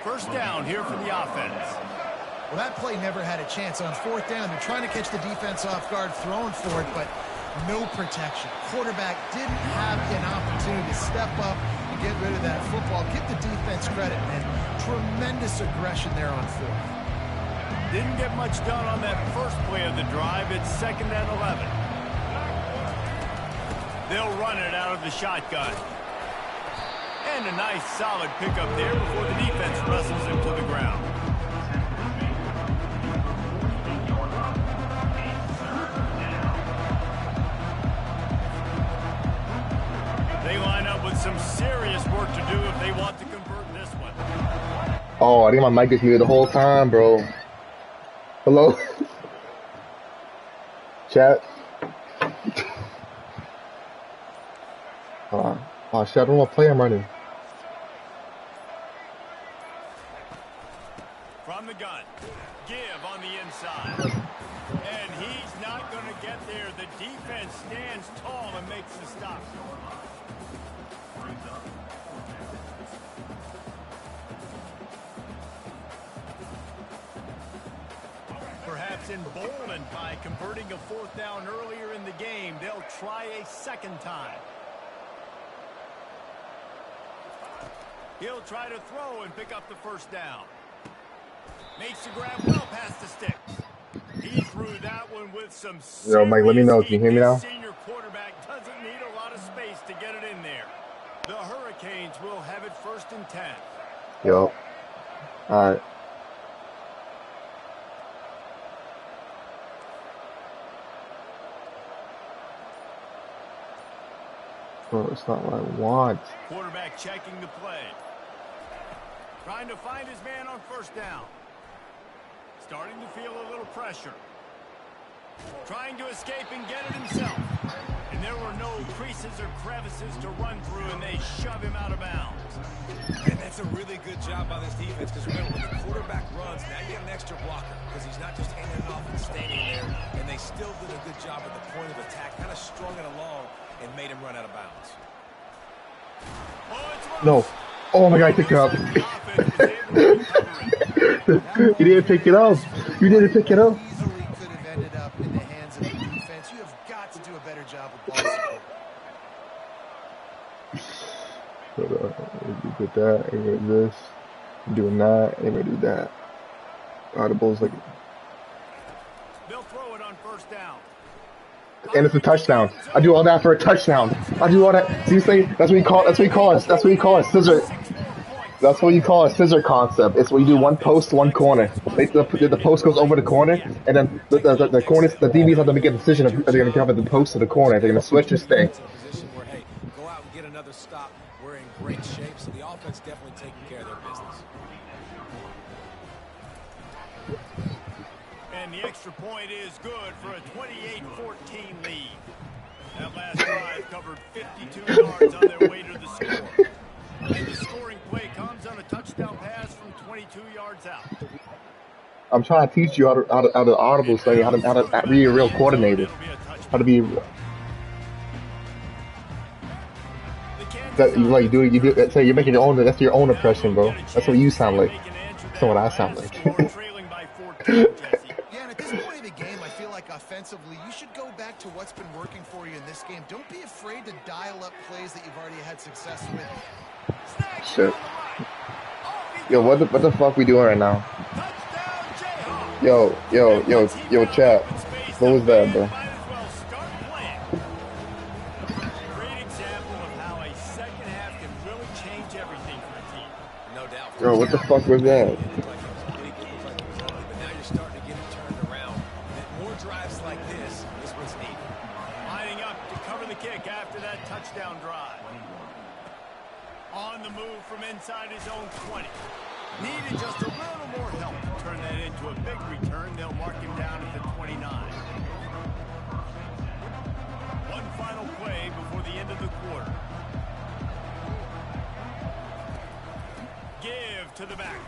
First down here for the offense. Well, that play never had a chance. On fourth down, they're trying to catch the defense off guard, throwing for it, but no protection. Quarterback didn't have an opportunity to step up and get rid of that football. Give the defense credit, man. Tremendous aggression there on fourth. Didn't get much done on that first play of the drive. It's 2nd and 11. They'll run it out of the shotgun. And a nice solid pickup there before the defense wrestles him to the ground. They line up with some serious work to do if they want to convert this one. Oh, I think my mic is muted the whole time, bro. Hello? Chat? Oh, shit, I don't know what play I'm running. run. Give on the inside. And he's not going to get there. The defense stands tall and makes the stop. Perhaps emboldened by converting a 4th down earlier in the game, they'll try a second time. He'll try to throw and pick up the 1st down. Makes the grab well past the sticks. He threw that one with some serious. Yo, Mike, let me know. Can you hear me now? Senior quarterback doesn't need a lot of space to get it in there. The Hurricanes will have it 1st and 10. Yo. All right. Bro, it's not what I want. Quarterback checking the play. Trying to find his man on 1st down. Starting to feel a little pressure. Trying to escape and get it himself. And there were no creases or crevices to run through, and they shove him out of bounds. And that's a really good job by this defense, because remember, when the quarterback runs, now you get an extra blocker, because he's not just handing it off and standing there, and they still did a good job at the point of attack, kind of strung it along and made him run out of bounds. No. Oh my God, pick it up. You didn't pick it up. You didn't pick it up. Easily could have ended up in the hands of the defense. You have got to do a better job with ball support. You did that, and you did this. You're doing that, and you do that. Audible's like. They'll throw it on 1st down. And it's a touchdown. I do all that for a touchdown. I do all that. See, you say that's what you call. That's what you call it. That's what you call it. Scissor. That's what you call a scissor concept. It's when you do one post, one corner. The post goes over the corner, and then the corners, the DBs have to make a decision if they're going to cover the post or the corner. If they're going to switch or stay. Position where, hey, go out and get another stop. We're in great shape, so the offense definitely taking care of their business. And the extra point is good for a 28-14 lead. That last drive covered 52 yards on their way to the score. And the scoring play comes on a touchdown pass from 22 yards out. I'm trying to teach you how to audible study, how to be a real coordinator, how to be. That you do. Say you're making your own. That's your own impression, bro. That's what you sound like. That's not what I sound like. Yeah, and at this point of the game, I feel like offensively, you should go back to what's been working for you in this game. Don't be afraid to dial up plays that you've already had success with. Shit. Yo, what the fuck we doing right now? Yo, chat. What was that, bro? Great example of how a second half can really change everything for a team. No doubt. Yo, what the fuck was that? But now you're starting to get it turned around. More drives like this is what's needed. Lining up to cover the kick after that touchdown drive. On the move from inside his own 20. Needed just a little more help to turn that into a big return. They'll mark him down at the 29. One final play before the end of the quarter. Give to the back.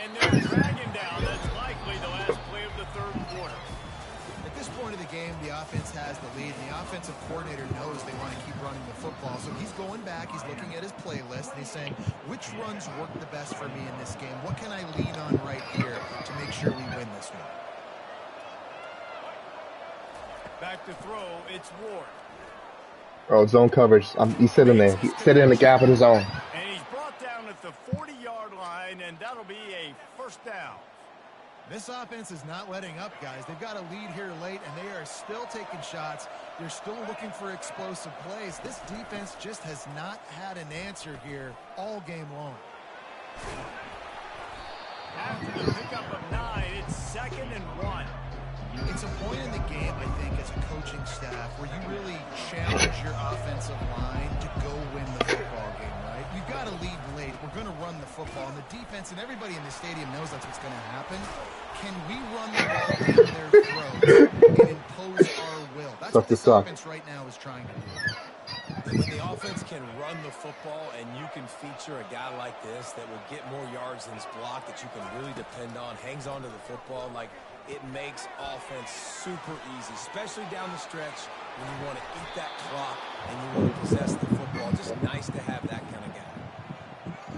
And they're dragging down. That's likely the last play of the 3rd quarter. At this point of the game, the offense has the lead, and the offensive coordinator knows they want to keep running the football. So he's going back, he's looking at his playlist, and he's saying, which runs work the best for me in this game? What can I lean on right here to make sure we win this one? Back to throw, it's Ward. Oh, zone coverage. He's sitting there. He's sitting in the gap of the zone. And he's brought down at the 40-yard line, and that'll be a 1st down. This offense is not letting up, guys. They've got a lead here late, and they are still taking shots. They're still looking for explosive plays. This defense just has not had an answer here all game long. After the pickup of 9, it's 2nd and 1. It's a point in the game, I think, as a coaching staff, where you really challenge your offensive line to go win the football game, right? You've got to lead late. We're going to run the football, and the defense and everybody in the stadium knows that's what's going to happen. Can we run the ball down their throats and impose our will? That's what this offense right now is trying to do. When the offense can run the football and you can feature a guy like this that will get more yards than his block that you can really depend on, hangs on to the football, like it makes offense super easy, especially down the stretch when you want to eat that clock and you want to possess the football. Just nice to have that kind of guy.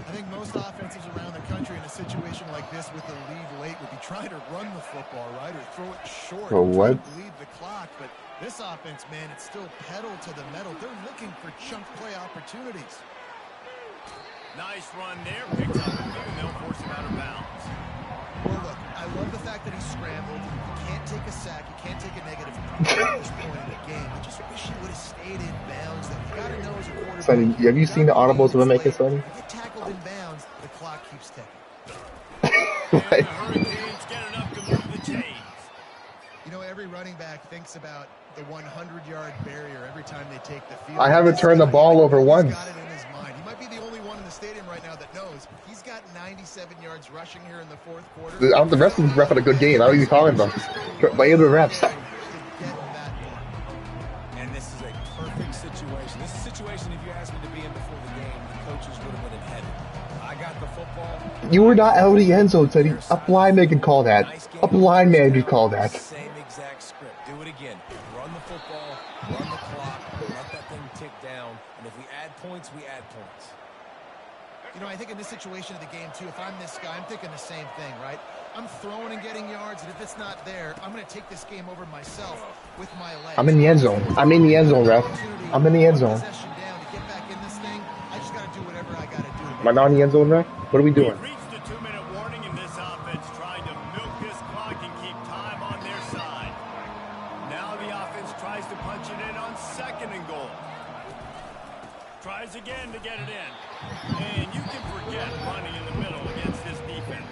I think most offenses around the country in a situation like this with the lead late would be trying to run the football, right, or throw it short Or and what? bleed the clock. But this offense, man, it's still pedal to the metal. They're looking for chunk play opportunities. Nice run there. Picks up a few, and they'll force him out of bounds. Well, look, I love the fact that he scrambled. You can't take a sack. You can't take a negative at this point in the game. I just wish he would have stayed in bounds. That you got to know as a quarterback. Sonny, have you seen the audibles we're making, Sonny? If you get tackled in bounds, the clock keeps ticking. And the Hurricanes get enough to move the chains. You know, every running back thinks about the 100-yard barrier every time they take the field. I haven't turned the ball over once. He's got it in his mind. He might be the only one in the stadium right now that knows. He's got 97 yards rushing here in the fourth quarter. The rest of these refs had a good game. I don't even calling them. Blame the refs. And this is a perfect situation. This is a situation, if you asked me to be in before the game, the coaches would have been in heaven. I got the football. You were not out of the end zone, Sonny. A blind man can call that. A blind man can call that. Same exact script. Do it again. Run the football, run the clock, let that thing tick down, and if we add points, we add points. You know, I think in this situation of the game, too, if I'm this guy, I'm thinking the same thing, right? I'm throwing and getting yards, and if it's not there, I'm going to take this game over myself with my legs. I'm in the end zone. I'm in the end zone, ref. I'm in the end zone. Possession down to get back in this thing. I just got to do whatever I got to do. Am I not in the end zone, ref? What are we doing? We've reached a 2-minute warning, and this offense trying to milk this clock and keep time on their side. Now the offense tries to punch it in on 2nd and goal. Tries again to get it in. And you can forget running in the middle against this defense.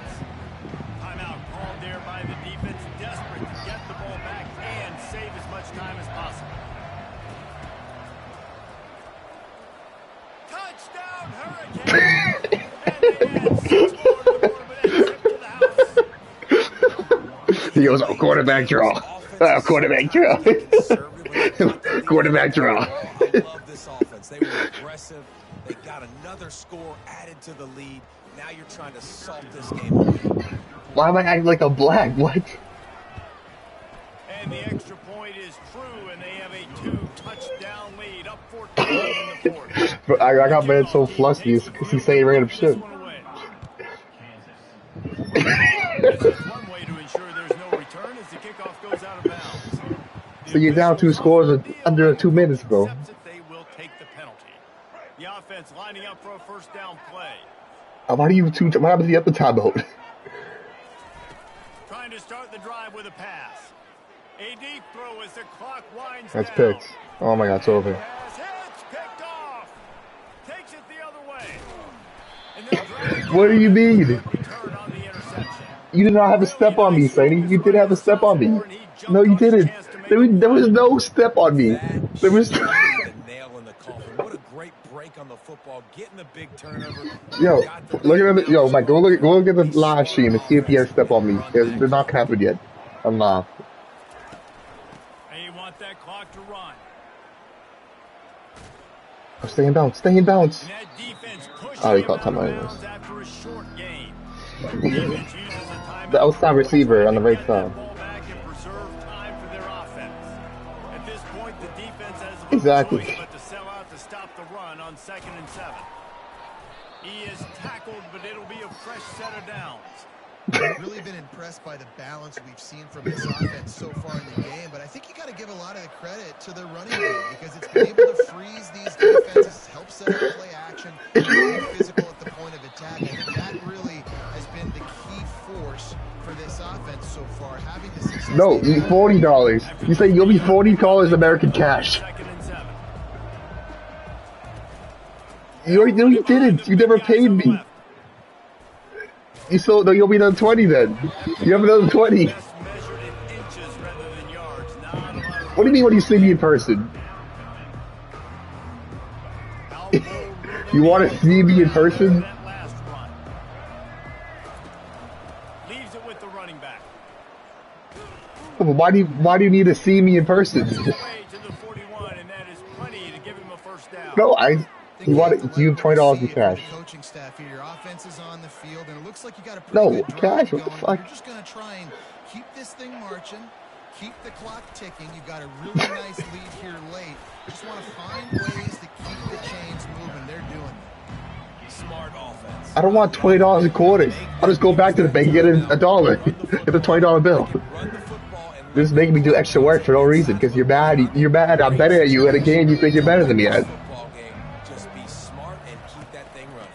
Timeout called there by the defense, desperate to get the ball back and save as much time as possible. Touchdown, Hurricanes! And they add 6 more to the board, but it's tipped to the house. He goes, oh, quarterback draw. Quarterback draw. Quarterback draw. I love this offense. They were aggressive. They got another score added to the lead. Now you're trying to salt this game away. Why am I acting like a black? What? And the extra point is true, and they have a 2-touchdown lead, up 14 in the fourth. But I got man so flusty because he's saying random shit. That's one way to ensure there's no return as the kickoff goes out of bounds. So you're down 2 scores under 2 minutes, bro. They will take the penalty. The offense lining up for a first down play. Why do you what happened to the other timeout? Trying to start the drive with a pass. A deep throw as the clock winds That's down. picked. Oh my god, it's over. Pass hits, picked off. Takes it the other way. And they'll drag What do you mean? return on the interception. You did not have a step on me, Sadie. You did have a step on me. No, you didn't. There was no step on me. There was. The nail in the coffin. What a great break on the football. Getting the big turnover. Yo, look at it. Yo, Mike, go look at the live stream and see if he has a step on me. They're not gonna happen yet. I'm not. And you want that clock to run. Stay in bounds. Stay in bounds. And that defense pushes I already him caught out time of anyways. bounds after a short game. Defense uses a timeout The outside receiver on the right to get side. that ball back and preserve time for their offense. At this point, the defense has little Exactly. choice but to sell out to stop the run on 2nd and 7. He is tackled, but it'll be a fresh set of downs. Really been impressed by the balance we've seen from this offense so far in the game, but I think you got to give a lot of the credit to the running game because it's been able to freeze these defenses, help set up play action, be physical at the point of attack. I think that really has been the key force for this offense so far. Having the success. No, you $40. You say you'll be $40 American cash. 2nd and 7. You didn't. You never paid me. You sold. No, you'll be another 20 then. You have another 20. Best measured in inches rather than yards. Not a lot of What do you mean when you see me in person? You want to see me in person? that last run. Leaves it with the running back. Why do you need to see me in person? Way to the 41, and that is plenty to give him a first down. No, you want it? You $20 in The cash. coaching staff here, your offense is on the field, and it looks like you got a pretty No, good drive cash. What the going. fuck? You're just going to try and keep this thing marching, keep the clock ticking. You've got a really nice lead here late. Just want to find ways to keep the chains moving. They're doing it. Smart offense. I don't want $20 a quarter. I'll just go back to the bank and get a dollar. Get a $20 bill. Run the football and This is making me do extra work for no reason because you're bad. You're bad. I'm better at you at a game you think you're better than me at. football game. Just be smart and keep that thing running.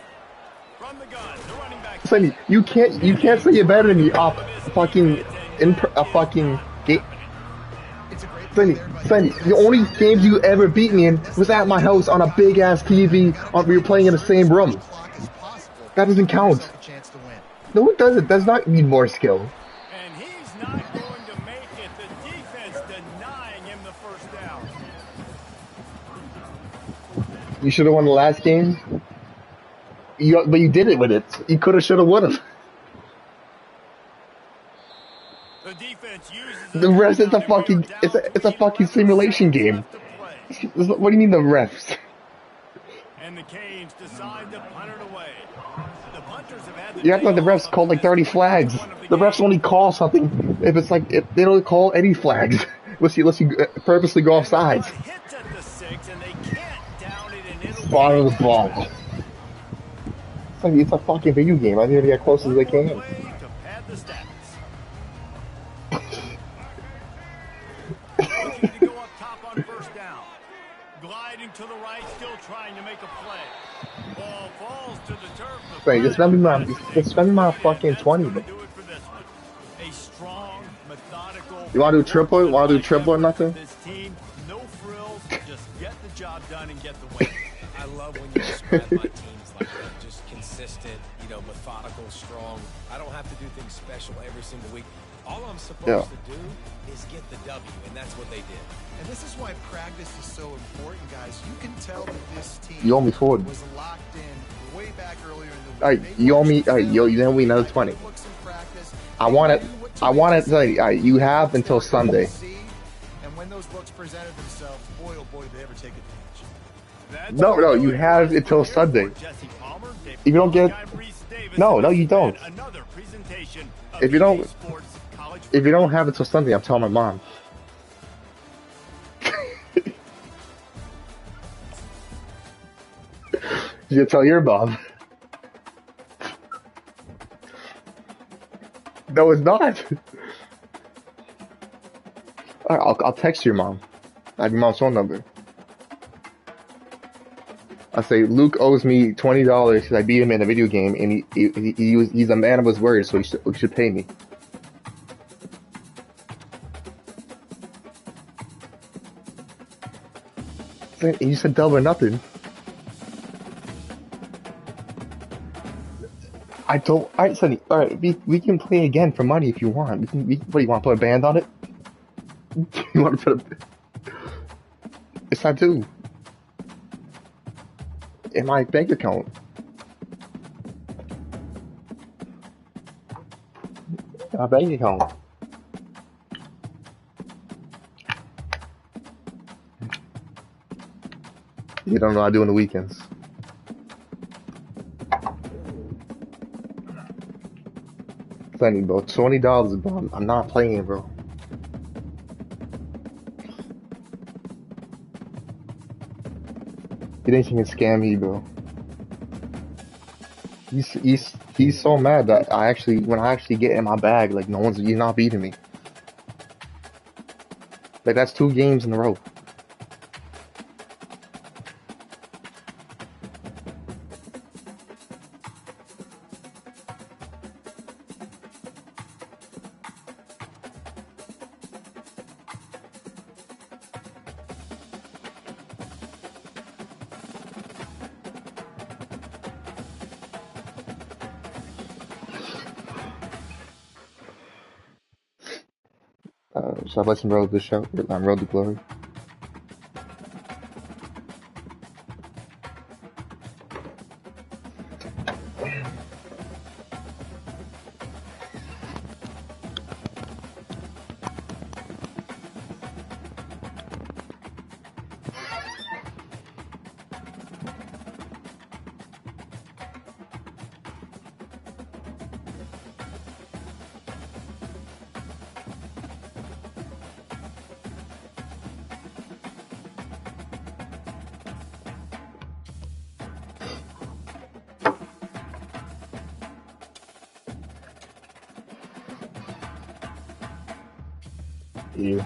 From the gun, the running back. Sonny, you can't say you're better than me off fucking a fucking game. It's a great play there by Sonny, the only games you ever beat me in was at my house on a big ass TV. We were playing in the same room. the clock as possible. That doesn't count. Yourself a chance to win. No, it doesn't. Does not need more skill. And he's not going to make it. The defense denying him the first down. You should have won the last game. But you did it with it. You could have, should have, would have. The defense uses The rest is a fucking. It's a fucking simulation game. What do you mean the refs? And the Canes decide to punt it away. The punters have had You act like the refs called like 30 flags. The refs only call something if they don't call any flags unless you purposely go off sides. Hits at the 6 and they can't down it and it'll Follow the ball. It's a fucking video game. I need to get close as they can. way to pad the stats. Looking to go up top on first down. Gliding to the right, still trying to make a play. Ball falls to the turf. Wait, just spend my fucking 20. Do it for this one. A strong, methodical. You wanna do triple? Wanna do triple or nothing? This team, no frills, just get the job done and get the win. I love when you describe my teams like that. Just consistent, methodical, strong. I don't have to do things special every single week. All I'm supposed to do is get the W, and that's what they did. And this is why practice is so important, guys. You can tell that this team You owe me 40. was locked in way back earlier in the week. Alright, you owe me. Alright, you owe me another 20. Looks in practice. I want it. I want it. Alright, you have until Sunday. And when those looks presented themselves, boy, oh boy, did they ever take advantage. No, you have until Sunday. Jesse Palmer, Dave If you don't get, Guy, Brees Davis, no, you don't. Another presentation of If you don't- EA Sports College If you don't have it till Sunday, I'm telling my mom. You tell your mom. No, it's not. Alright, I'll text your mom. I have your mom's phone number. I say Luke owes me $20 because I beat him in a video game, and he's a man of his word, so he should pay me. You said double or nothing. I don't. Alright, Sonny. Alright, we can play again for money if you want. What do you want to put a band on it? You want to put a? It's not due. In my bank account. In my bank account. You don't know what I do on the weekends. Sonny, bro, $20, bro. I'm not playing, bro. You think you can scam me, bro? He's so mad that when I actually get in my bag, like he's not beating me. Like that's 2 games in a row. Should I play some Road to the Show? Road to Glory. You.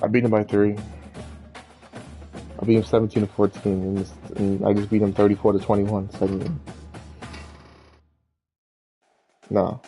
I beat him by 3. I beat him 17-14, and I just beat him 34-21. Second game. No.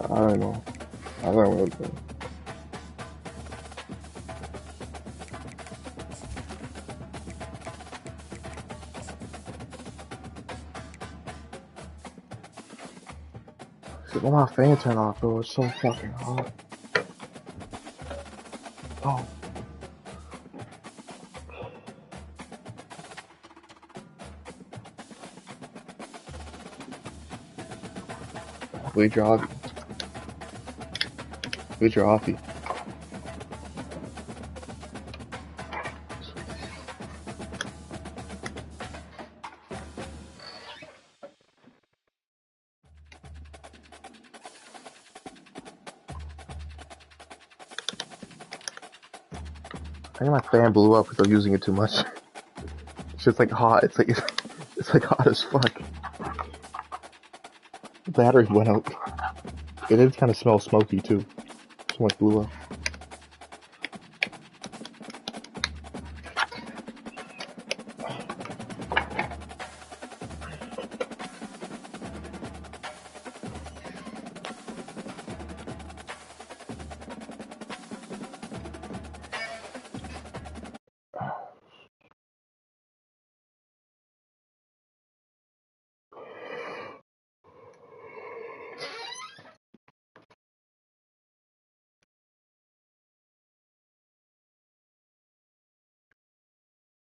I don't know. I don't know. Shit, why my fan turn off, bro? It's so fucking hot. Oh. We drop. We drop you. I think my fan blew up because I'm using it too much. It's just like hot. It's like hot as fuck. The battery went out. It did kind of smell smoky too. So much blew up.